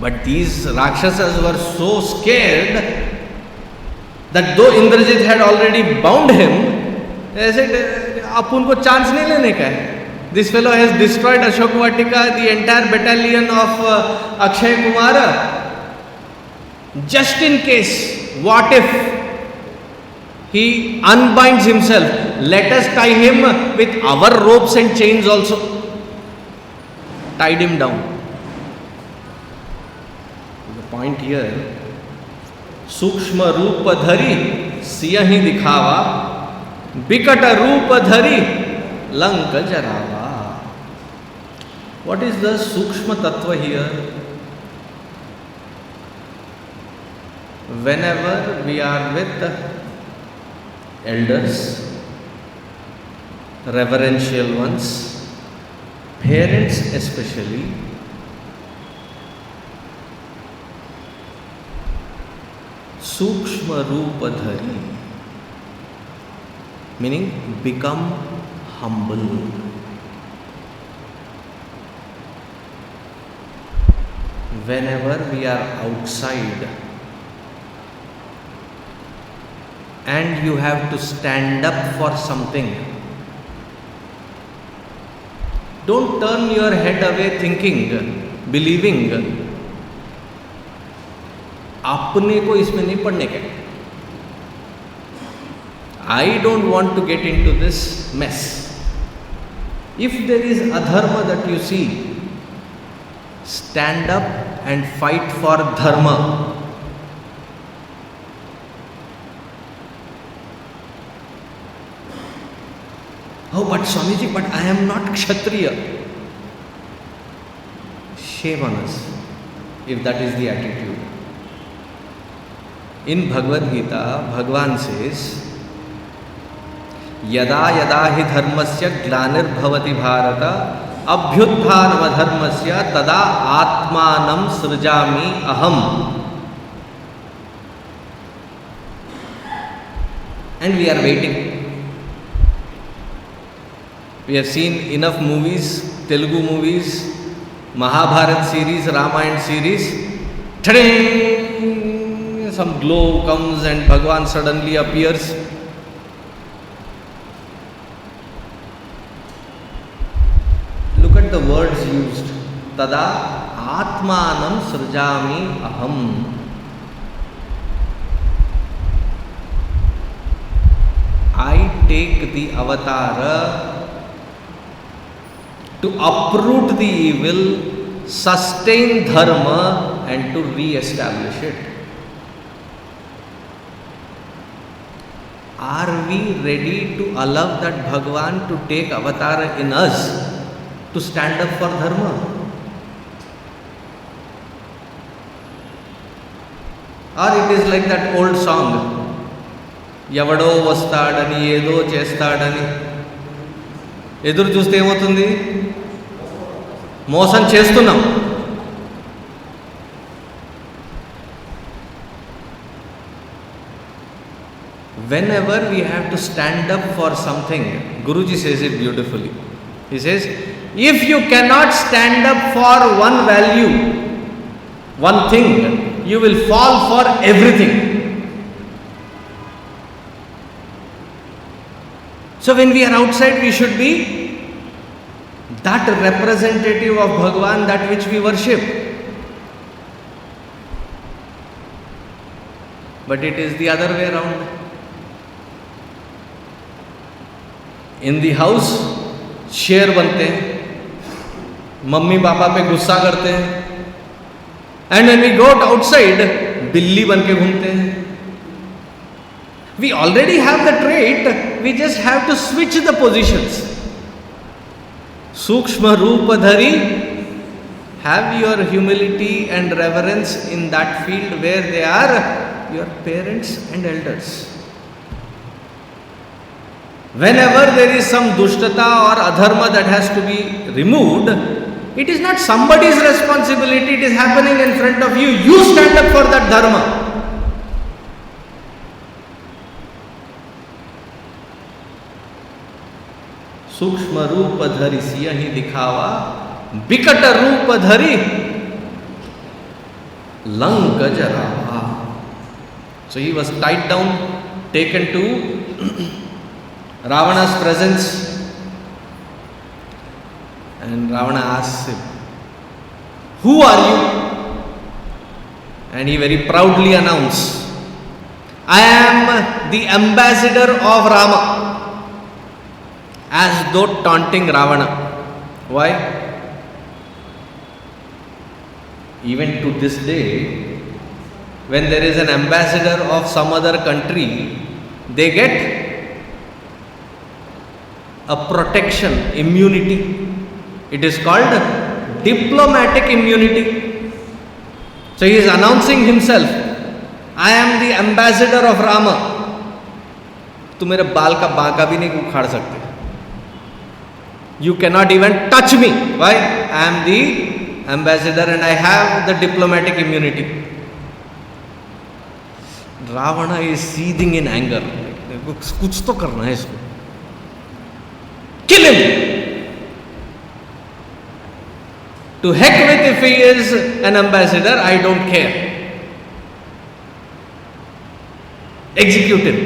But these Rakshasas were so scared that though Indrajit had already bound him, they said, अपन को chance नहीं लेने का है. This fellow has destroyed Ashok Vatika, the entire battalion of Akshay Kumar. Just in case, what if he unbinds himself? Let us tie him with our ropes and chains also. Tied him down. The point here, Sukshma Roop Dhari Siyahi Dikhava, Bikata Roop Dhari Lanka Jarava. What is the Sukshma Tattva here? Whenever we are with elders, reverential ones, parents especially, Sukshma Rupa Dhari, meaning become humble. Whenever we are outside and you have to stand up for something, don't turn your head away thinking, believing अपने को इसमें नहीं पढ़ने का. I don't want to get into this mess. If there is adharma that you see, stand up and fight for dharma. Oh, but Swamiji, but I am not Kshatriya. Shame on us if that is the attitude. In Bhagavad Gita, Bhagavan says, यदा यदा हि धर्मस्य ग्लानिर्भवति भारत अभ्युत्थानमधर्मस्य तदा आत्मानं सृजामि अहम. And we are waiting. We have seen enough movies, Telugu movies, Mahabharat series, Ramayana series. Ta-ding! Some glow comes and Bhagavan suddenly appears. Look at the words used. Tada atmanam srjami aham. I take the avatar to uproot the evil, sustain dharma and to re-establish it. Are we ready to allow that Bhagavan to take avatar in us to stand up for dharma? Or it is like that old song, ఎవడో వస్తాడని ఏదో చేస్తాడని ఎదురు చూస్తే ఏమవుతుంది? మోసం చేస్తున్నాం. Whenever we have to stand up for something, Guruji says it beautifully. He says, if you cannot stand up for one value, one thing, you will fall for everything. So when we are outside, we should be that representative of Bhagavan, that which we worship. But it is the other way around. In the house, शेर बनते हैं, mummy papa पे गुस्सा करते हैं, and when we go outside, बिल्ली बन के घूमते हैं. We already have the trait, we just have to switch the positions. Sukshma Rupa Dhari, have your humility and reverence in that field where they are your parents and elders. Whenever there is some dushtata or adharma that has to be removed, it is not somebody's responsibility, it is happening in front of you. You stand up for that dharma. सूक्ष्म रूप धरि सियहि दिखावा विकट रूप धरि लंक जरावा. So he was tied down, taken to Ravana's presence, and Ravana asks him, who are you? And he very proudly announced, I am the ambassador of Rama, as though taunting Ravana. Why? Even to this day, when there is an ambassador of some other country, they get a protection, immunity. It is called diplomatic immunity. So he is announcing himself, I am the ambassador of Rama. तुम मेरे बाल का बांका भी नहीं उखाड़ सकते. You cannot even touch me. Why? I am the ambassador and I have the diplomatic immunity. Ravana is seething in anger. कुछ तो करना है इसको. Kill him. To heck with if he is an ambassador, I don't care. Execute him.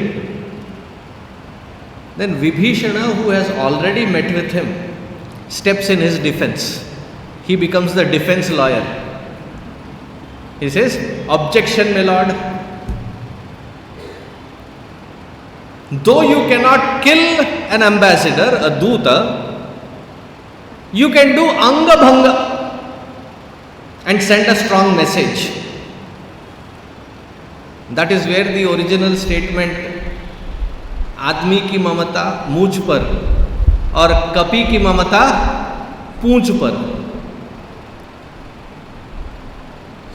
Then Vibhishana, who has already met with him, steps in his defense. He becomes the defense lawyer. He says, objection, my lord. Though you cannot kill an ambassador, a duta, you can do anga bhanga and send a strong message. That is where the original statement आदमी की ममता मूंछ पर और कपी की ममता पूंछ पर.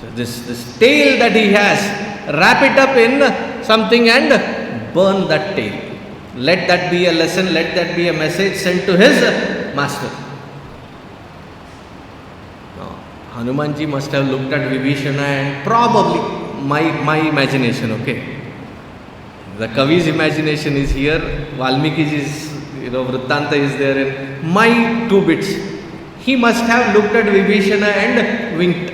So this tail that he has, wrap it up in something and burn that tail. Let that be a lesson, let that be a message sent to his master. Now, Hanumanji must have looked at Vibhishana and probably my imagination, okay. The Kavi's imagination is here, Valmiki's Vrittanta is there, and my 2 bits. He must have looked at Vibhishana and winked.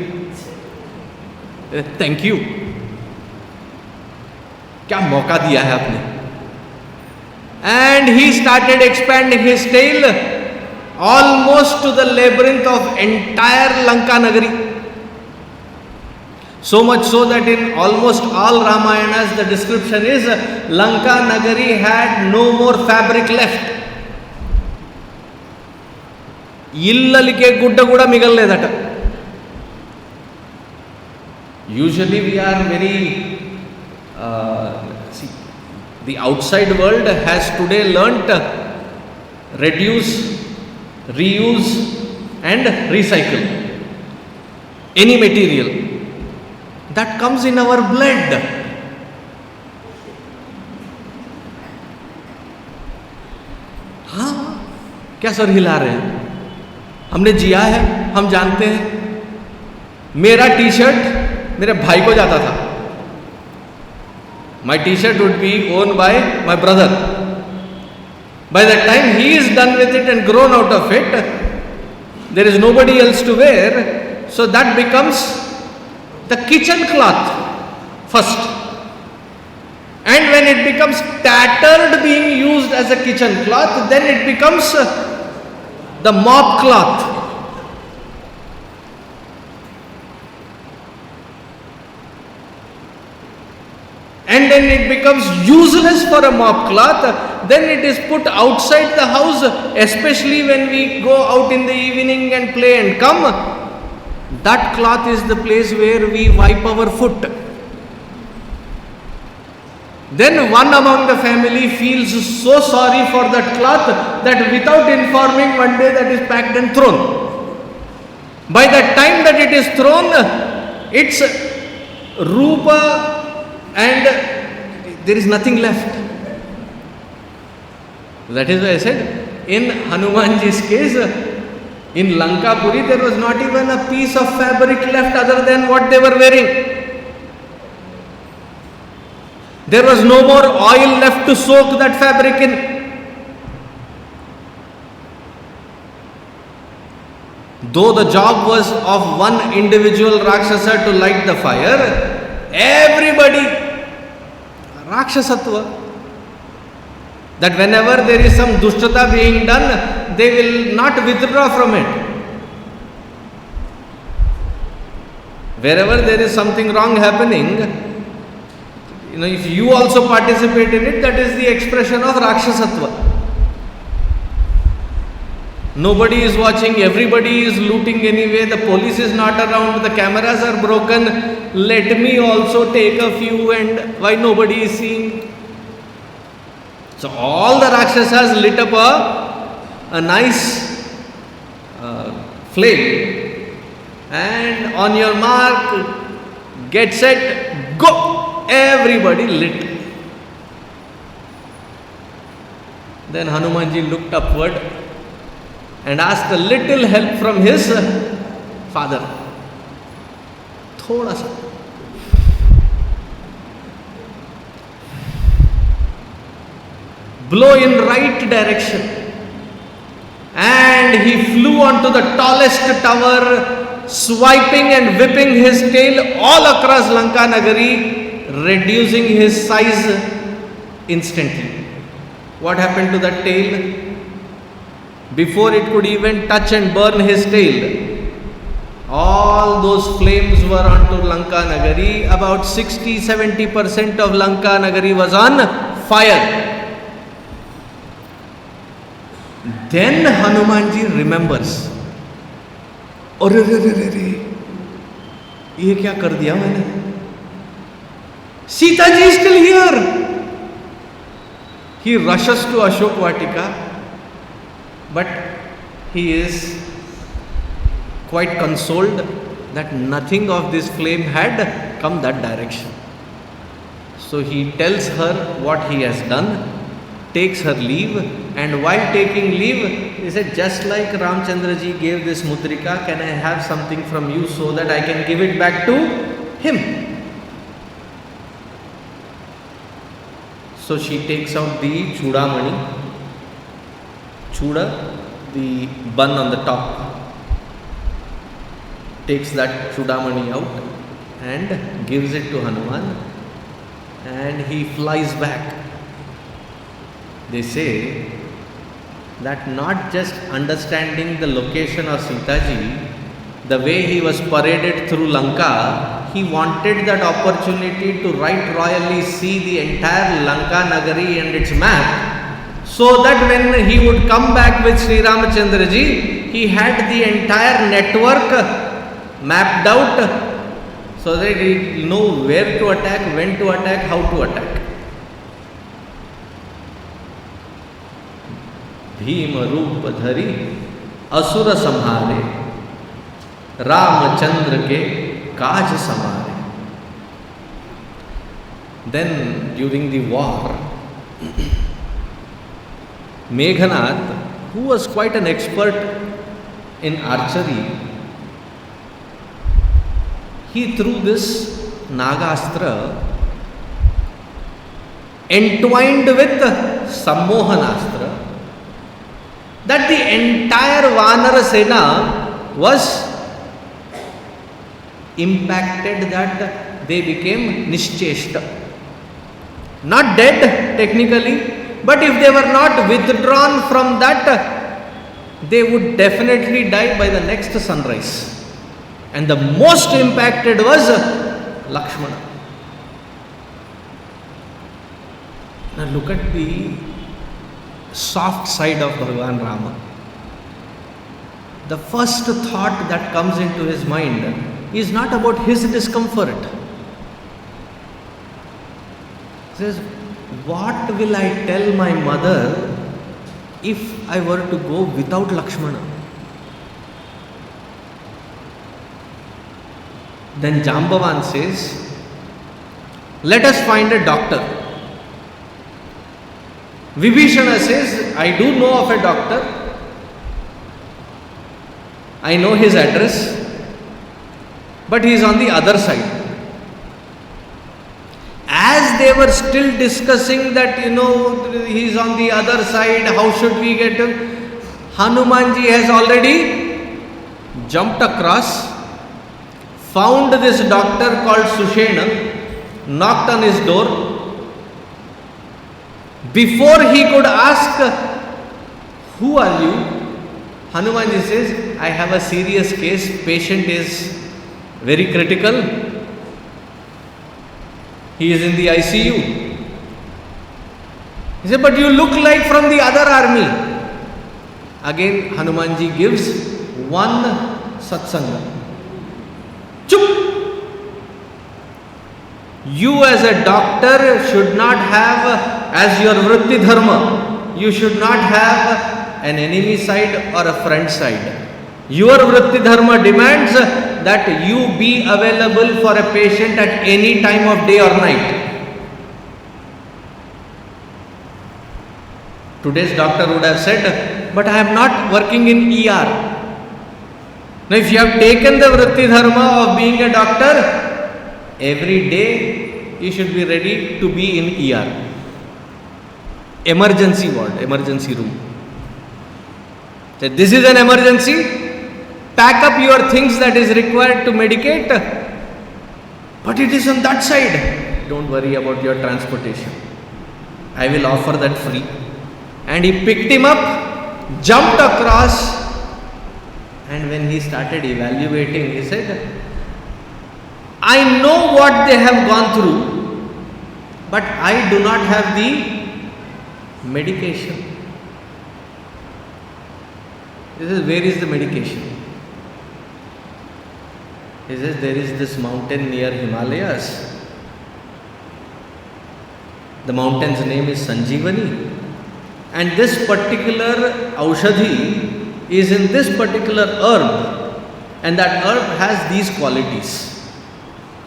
Thank you. क्या मौका दिया है आपने. And he started expanding his tail almost to the labyrinth of entire Lanka Nagari. So much so that in almost all Ramayanas the description is Lanka Nagari had no more fabric left. Illalike gudda kuda migalledata. Usually we are very the outside world has today learnt reduce, reuse and recycle any material. That comes in our blood. हाँ, क्या sir हिला रहे हैं? हमने जिया है, हम जानते हैं. मेरा टी शर्ट मेरे भाई को जाता था. My t-shirt would be owned by my brother. By the time he is done with it and grown out of it, there is nobody else to wear. So that becomes the kitchen cloth first. And when it becomes tattered being used as a kitchen cloth, then it becomes the mop cloth. And then it becomes useless for a mop cloth, then it is put outside the house, especially when we go out in the evening and play and come. That cloth is the place where we wipe our foot. Then one among the family feels so sorry for that cloth that without informing, one day that is packed and thrown. By the time that it is thrown, its rupa and there is nothing left. That is why I said, in Hanumanji's case, in Lankapuri, there was not even a piece of fabric left other than what they were wearing. There was no more oil left to soak that fabric in. Though the job was of one individual Rakshasa to light the fire, everybody Rakshasatva, that whenever there is some dushtata being done, they will not withdraw from it. Wherever there is something wrong happening, if you also participate in it, that is the expression of Rakshasatva. Nobody is watching, everybody is looting anyway, the police is not around, the cameras are broken, let me also take a few, and why nobody is seeing? So all the Rakshasas lit up a nice flame, and on your mark, get set, go, everybody lit. Then Hanumanji looked upward and asked a little help from his father. Thoda sa. Blow in right direction. And he flew onto the tallest tower, swiping and whipping his tail all across Lanka Nagari, reducing his size instantly. What happened to that tail? Before it could even touch and burn his tail, all those flames were onto Lanka Nagari. About 60-70% of Lanka Nagari was on fire. Then Hanumanji remembers, अरे रे रे रे रे, ये क्या कर दिया मैंने? Sita ji is still here. He rushes to Ashok Vatika, but he is quite consoled that nothing of this flame had come that direction. So he tells her what he has done, takes her leave, and while taking leave, he said, just like Ramchandra ji gave this Mutrika, can I have something from you so that I can give it back to him? So she takes out the Chudamani, Chuda, the bun on the top, takes that Chudamani out and gives it to Hanuman, and he flies back. They say that not just understanding the location of Sitaji, the way he was paraded through Lanka, he wanted that opportunity to right royally see the entire Lanka Nagari and its map, so that when he would come back with Sri Ramachandra ji, he had the entire network mapped out, so that he will know where to attack, when to attack, how to attack. Bhim रूप धरी असुर संहारे, रामचंद्र के काज समारे. Then during the war, Meghanath, who was quite an expert in archery, he threw this Nagastra entwined with Sammohanastra, that the entire Vanara Sena was impacted, that they became Nishcheshta. Not dead technically, but if they were not withdrawn from that, they would definitely die by the next sunrise. And the most impacted was Lakshmana. Now look at the soft side of Bhagavan Rama. The first thought that comes into his mind is not about his discomfort. He says, what will I tell my mother if I were to go without Lakshmana? Then Jambavan says, let us find a doctor. Vibhishana says, I do know of a doctor. I know his address, but he is on the other side. As they were still discussing that, he is on the other side, how should we get him? Hanumanji has already jumped across, found this doctor called Sushena, knocked on his door. Before he could ask, who are you? Hanumanji says, I have a serious case, patient is very critical. He is in the ICU. He said, but you look like from the other army. Again, Hanumanji gives one satsanga. Chup! You as a doctor should not have, as your vritti dharma, you should not have an enemy side or a friend side. Your vritti dharma demands that you be available for a patient at any time of day or night. Today's doctor would have said, but I am not working in ER. Now if you have taken the vritti dharma of being a doctor, every day you should be ready to be in ER. Emergency ward, emergency room. So this is an emergency. Pack up your things that is required to medicate. But it is on that side. Don't worry about your transportation. I will offer that free. And he picked him up, jumped across, and when he started evaluating, he said, I know what they have gone through, but I do not have the medication. He says, where is the medication? He says, there is this mountain near Himalayas. The mountain's name is Sanjeevani. And this particular aushadhi is in this particular herb. And that herb has these qualities.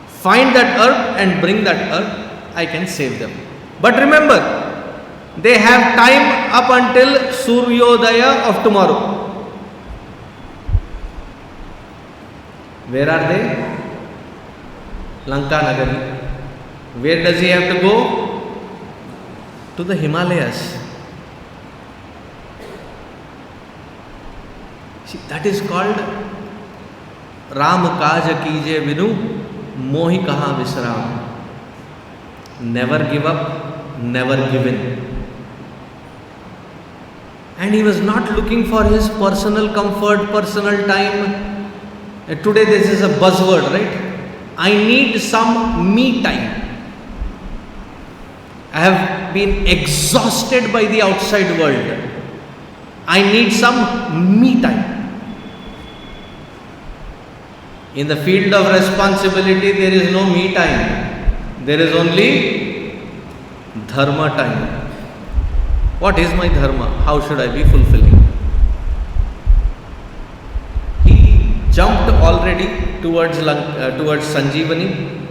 Find that herb and bring that herb, I can save them. But remember, they have time up until Suryodaya of tomorrow. Where are they? Lanka Nagari. Where does he have to go? To the Himalayas. See, that is called Ram Kaj Kije Vinu Mohi Kaha Visram. Never give up, never give in. And he was not looking for his personal comfort, personal time. Today this is a buzzword, right? I need some me time. I have been exhausted by the outside world. I need some me time. In the field of responsibility, there is no me time. There is only dharma time. What is my dharma? How should I be fulfilling? He jumped already towards Sanjeevani,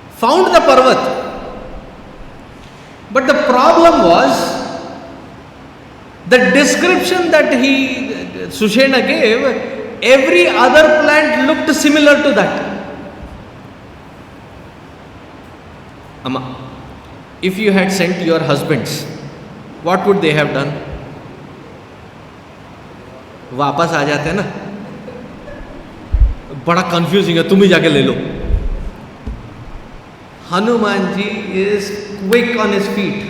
found the Parvat. But the problem was the description that Sushena gave. Every other plant looked similar to that. Amma, if you had sent your husbands, what would they have done? वापस आ जाते हैं ना, बड़ा confusing है, तुम ही जाके ले लो. Hanuman ji is quick on his feet.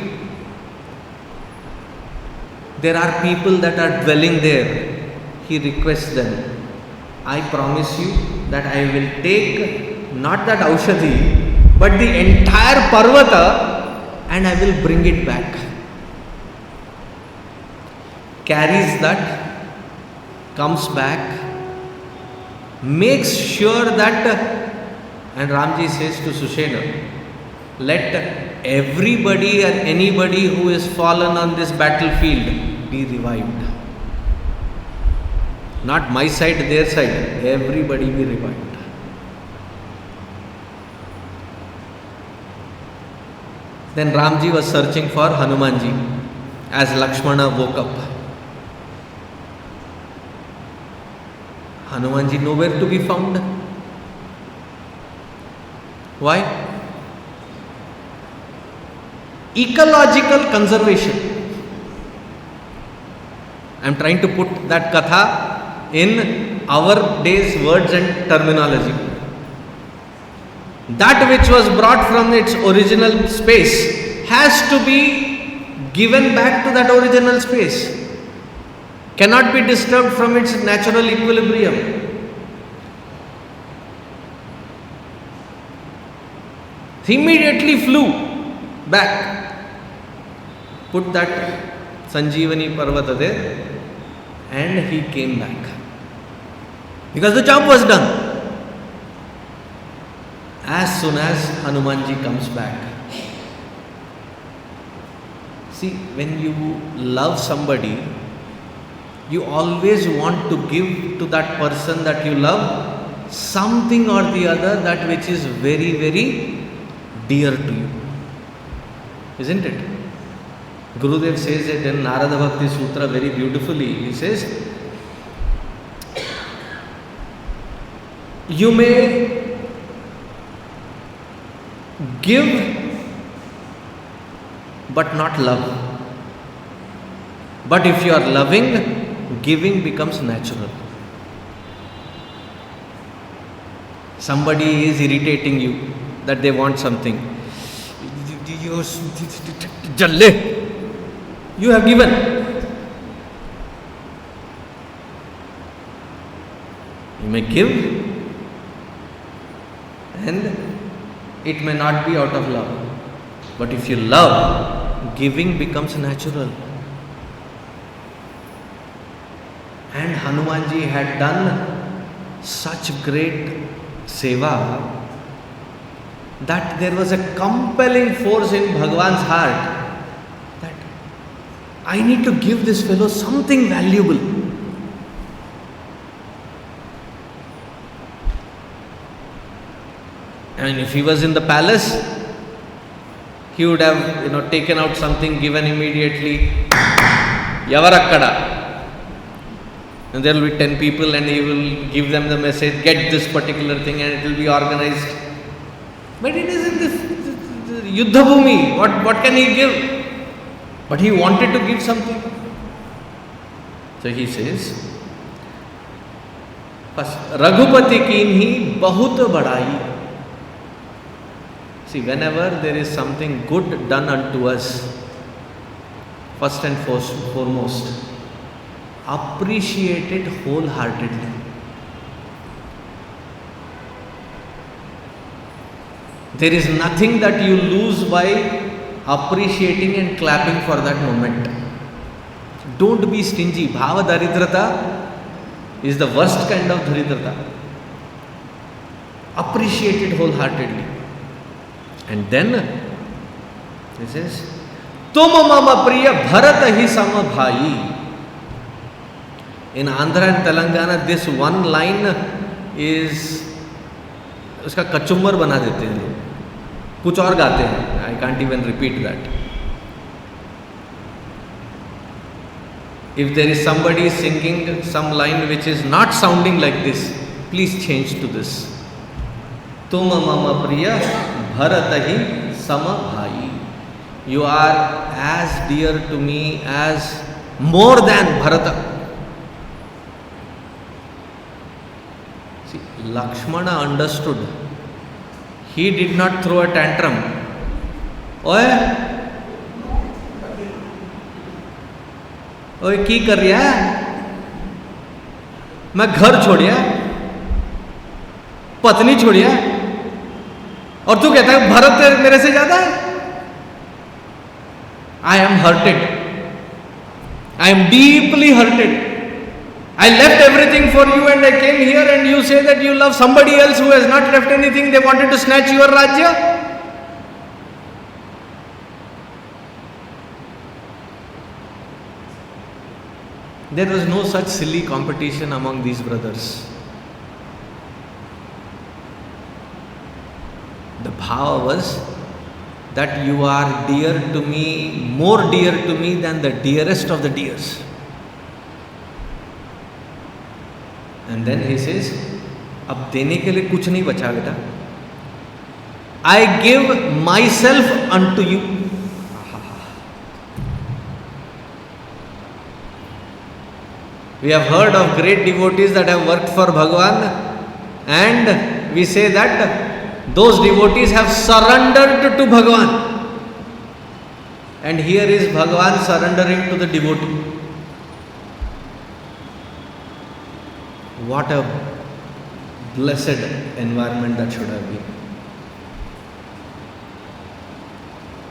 There are people that are dwelling there. He requests them, I promise you that I will take not that aushadhi, but the entire parvata and I will bring it back. Carries that, comes back, makes sure that, and Ramji says to Sushena, let everybody or anybody who is fallen on this battlefield be revived. Not my side, their side, everybody be revived. Then Ramji was searching for Hanumanji as Lakshmana woke up. Hanumanji nowhere to be found. Why? Ecological conservation. I am trying to put that katha in our days words and terminology. That which was brought from its original space has to be given back to that original space. Cannot be disturbed from its natural equilibrium. He immediately flew back, put that Sanjeevani Parvata there, and he came back. Because the job was done. As soon as Hanumanji comes back. See, when you love somebody, you always want to give to that person that you love something or the other that which is very, very dear to you. Isn't it? Gurudev says it in Narada Bhakti Sutra very beautifully. He says, you may give but not love. But if you are loving, giving becomes natural. Somebody is irritating you, that they want something. You have given. You may give, and it may not be out of love. But if you love, giving becomes natural. And Hanumanji had done such great seva that there was a compelling force in Bhagwan's heart that I need to give this fellow something valuable. And if he was in the palace, he would have taken out something, given immediately. Yavarakkada. And there will be 10 people and he will give them the message, get this particular thing, and it will be organized. But it is in this Yuddha Bhumi. What can he give? But he wanted to give something. So he says, first, Raghupati kinhi bahut badai. See, whenever there is something good done unto us, first and foremost, appreciate it wholeheartedly. There is nothing that you lose by appreciating and clapping for that moment. Don't be stingy. Bhava daridrata is the worst kind of daridrata. Appreciate it wholeheartedly. And then he says, Tum mama priya Bharata hi sama bhai. In Andhra and Telangana, this one line is उसका कचुम्बर बना देते हैं लोग, कुछ और गाते हैं. I can't even repeat that. If there is somebody singing some line which is not sounding like this, please change to this. Tum mama priya Bharata hi sama bhai. You are as dear to me as more than Bharata. See, Lakshmana understood. He did not throw a tantrum. ओए की कर रहा है? मैं घर छोड़िया, पत्नी छोड़िया, और तू कहता है भरत मेरे से ज्यादा है? I am hurted. I am deeply hurted. I left everything for you and I came here, and you say that you love somebody else who has not left anything. They wanted to snatch your Rajya. There was no such silly competition among these brothers. The bhava was that you are dear to me, more dear to me than the dearest of the dears. And then he says, अब देने के लिए कुछ नहीं बचा बेटा. I give myself unto you. We have heard of great devotees that have worked for Bhagavan, and we say that those devotees have surrendered to Bhagavan. And here is Bhagavan surrendering to the devotee. What a blessed environment that should have been.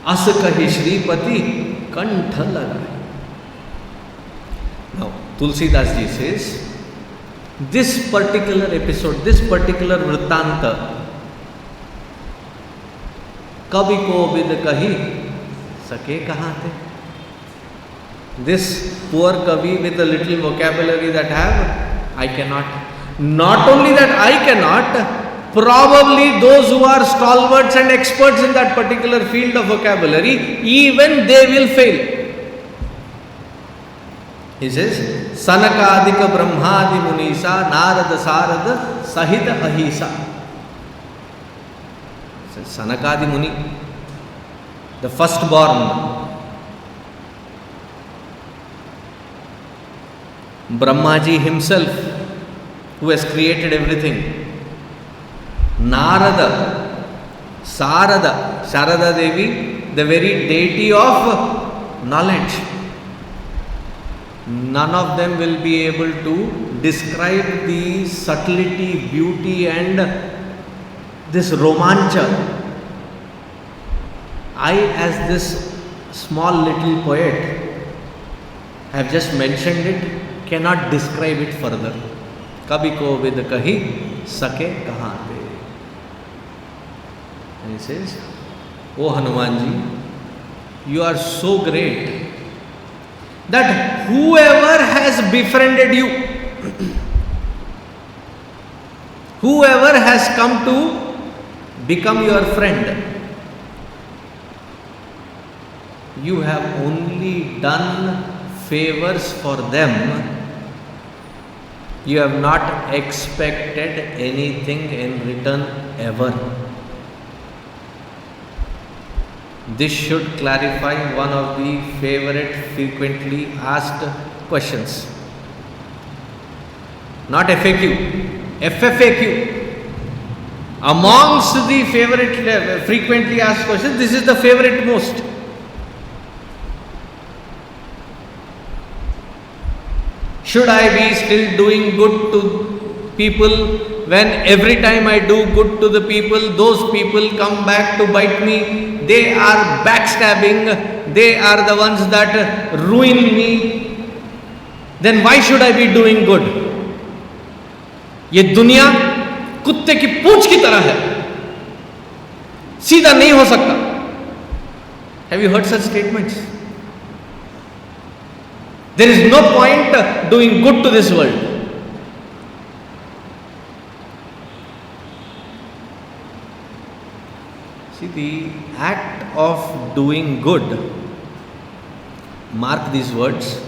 As kahi Shripati kantha lagai. Now, Tulsidas ji says, this particular episode, this particular vrittanta, kavi ko vid kahi sake kahan the. This poor kavi with a little vocabulary that I cannot. Not only that I cannot, probably those who are stalwarts and experts in that particular field of vocabulary, even they will fail. He says, Sanakadika Brahmadi Munisa Narada Sarada Sahita Ahisa. Says Sanakadi Muni, the firstborn, Brahmaji himself, who has created everything, Narada, Sarada, Sharada Devi, the very deity of knowledge. None of them will be able to describe the subtlety, beauty and this romancha. I, as this small little poet, have just mentioned it, cannot describe it further. Kabhi ko vid kahi sake kahan de. And he says, "O Hanumanji, you are so great that whoever has befriended you, whoever has come to become your friend, you have only done favors for them. You have not expected anything in return ever." This should clarify one of the favorite frequently asked questions. Not FAQ, FFAQ. Amongst the favorite frequently asked questions, this is the favorite most. Should I be still doing good to people when every time I do good to the people, those people come back to bite me? They are backstabbing, they are the ones that ruin me. Then why should I be doing good? ये दुनिया कुत्ते की पूंछ की तरह है, सीधा नहीं हो सकता. Have you heard such statements? There is no point doing good to this world. See, the act of doing good, mark these words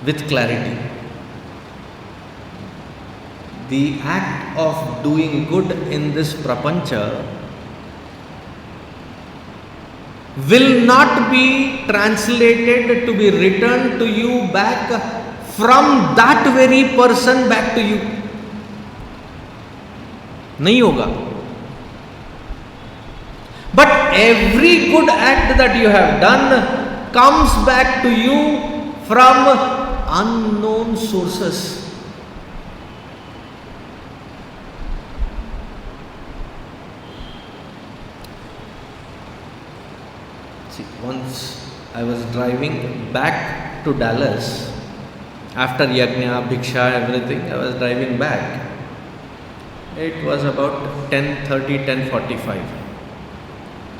with clarity. The act of doing good in this prapancha will not be translated to be returned to you back from that very person back to you. नहीं होगा. But every good act that you have done comes back to you from unknown sources. See, once I was driving back to Dallas after Yajna, Bhiksha, everything. I was driving back. It was about 10:30, 10:45.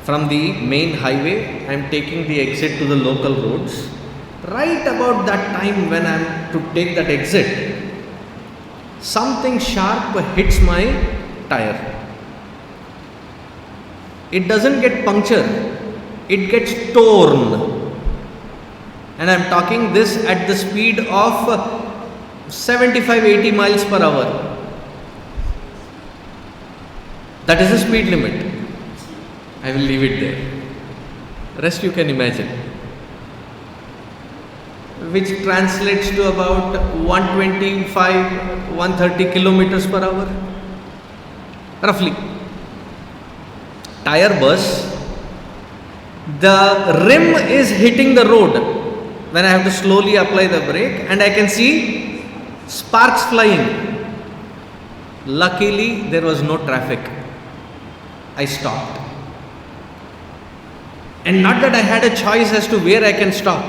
From the main highway, I am taking the exit to the local roads. Right about that time when I am to take that exit, something sharp hits my tire. It doesn't get punctured, it gets torn. And I am talking this at the speed of 75-80 miles per hour. That is the speed limit. I will leave it there. Rest you can imagine. Which translates to about 125, 130 kilometers per hour. Roughly. Tire bursts. The rim is hitting the road when I have to slowly apply the brake, and I can see sparks flying. Luckily, there was no traffic. I stopped. And not that I had a choice as to where I can stop.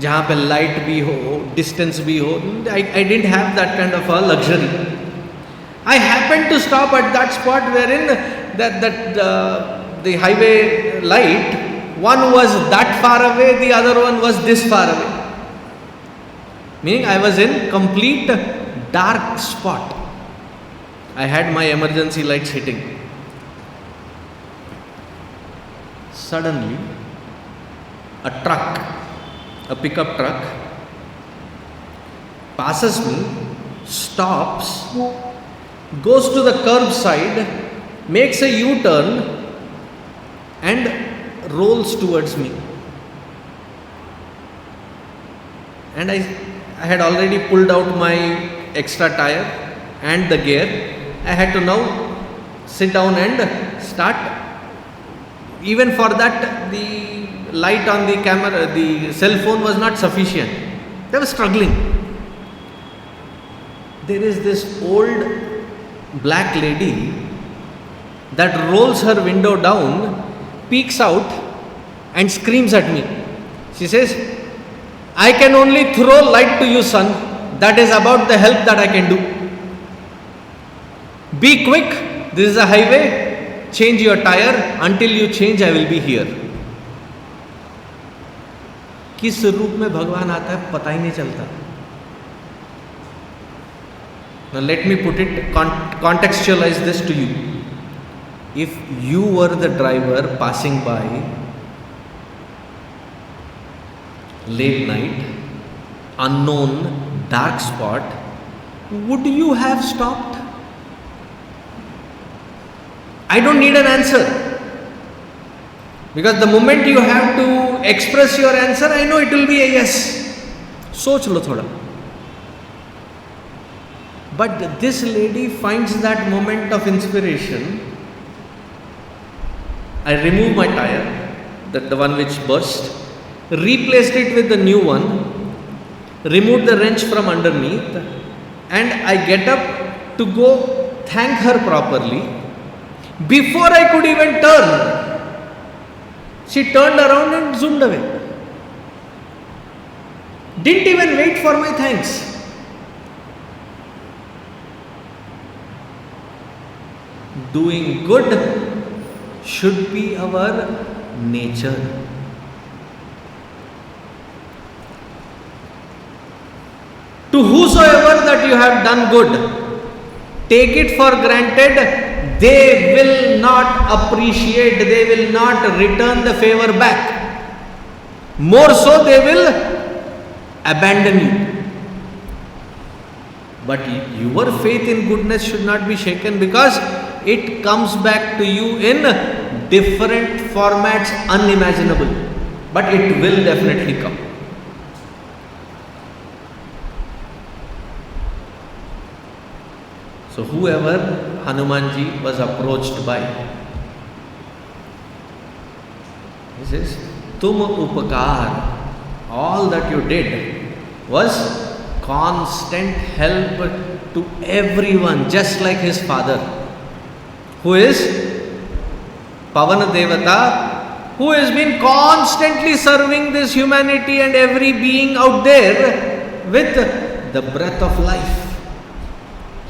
जहाँ पे light भी हो, distance भी हो, I didn't have that kind of a luxury. I happened to stop at that spot wherein the highway light, one was that far away, the other one was this far away. Meaning I was in complete dark spot. I had my emergency lights hitting. Suddenly, a truck, a pickup truck, passes me, stops, goes to the curb side, makes a U-turn and rolls towards me. And I had already pulled out my extra tire and the gear. I had to now sit down and start. Even for that, the light on the camera, the cell phone was not sufficient. They were struggling. There is this old black lady that rolls her window down, peeks out and screams at me. She says, "I can only throw light to you, son. That is about the help that I can do. Be quick. This is a highway. Change your tire. Until you change, I will be here." किस रूप में भगवान आता है पता ही नहीं चलता. Now let me put it, contextualize this to you. If you were the driver passing by late night, unknown, dark spot, would you have stopped? I don't need an answer. Because the moment you have to express your answer, I know it will be a yes. सोच लो थोड़ा. But this lady finds that moment of inspiration. I remove my tire, the one which burst, replaced it with the new one, removed the wrench from underneath, and I get up to go thank her properly. Before I could even turn, she turned around and zoomed away. Didn't even wait for my thanks. Doing good should be our nature. To whosoever that you have done good, take it for granted, they will not appreciate, they will not return the favor back. More so, they will abandon you. But your faith in goodness should not be shaken, because it comes back to you in different formats unimaginable. But it will definitely come. So whoever Hanumanji was approached by, he says, Tum upakar, all that you did was constant help to everyone, just like his father, who is Pavana Devata, who has been constantly serving this humanity and every being out there with the breath of life.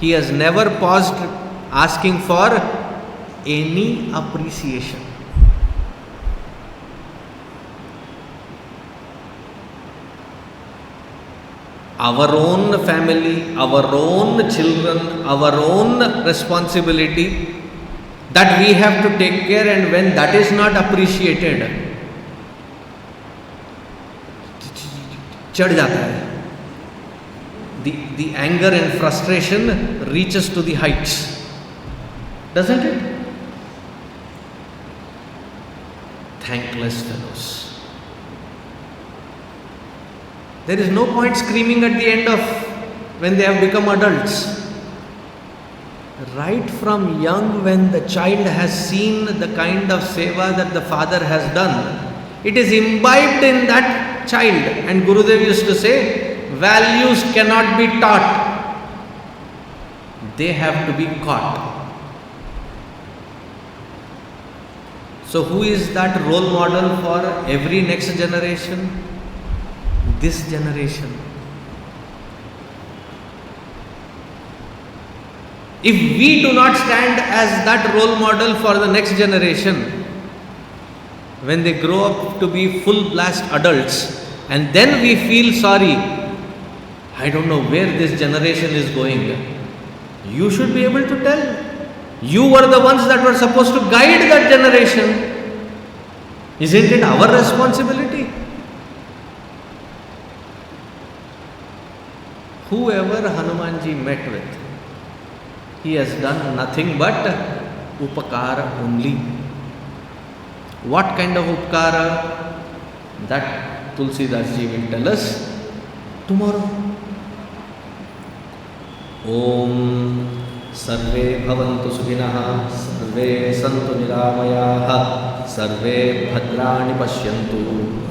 He has never paused asking for any appreciation. Our own family, our own children, our own responsibility that we have to take care, and when that is not appreciated, chad jata hai. The anger and frustration reaches to the heights, doesn't it? Thankless fellows. There is no point screaming at the end of when they have become adults. Right from young, when the child has seen the kind of seva that the father has done, it is imbibed in that child. And Gurudev used to say, values cannot be taught, they have to be caught. So who is that role model for every next generation? This generation. If we do not stand as that role model for the next generation, when they grow up to be full blast adults, and then we feel sorry, I don't know where this generation is going. You should be able to tell. You were the ones that were supposed to guide that generation. Isn't it our responsibility? whoever Hanumanji met with, he has done nothing but upakara only. What kind of upakara? That Tulsidas ji will tell us tomorrow. Om Sarve Bhavantu Sukhinah, Sarve Santu Niramayah, Sarve Bhadrani Pashyantu,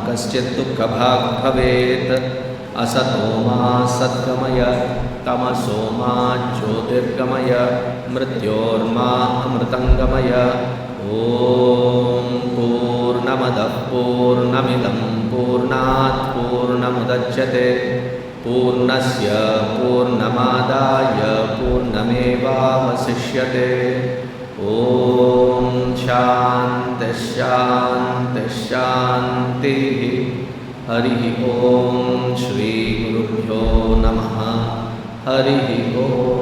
Kaschit Dukkha Bhag Bhavet, Asato Ma Satgamaya, Tamaso Ma Jyotirgamaya, Mrityor Ma Amritangamaya. Om Purnamadah Purnamidam Purnat Purnamudachyate Purnasya Purnamadaya Purnameva Vasishyate. Om Shanti Shanti Shanti. Hari Om Shri Gurubhyo Namaha. Hari Om.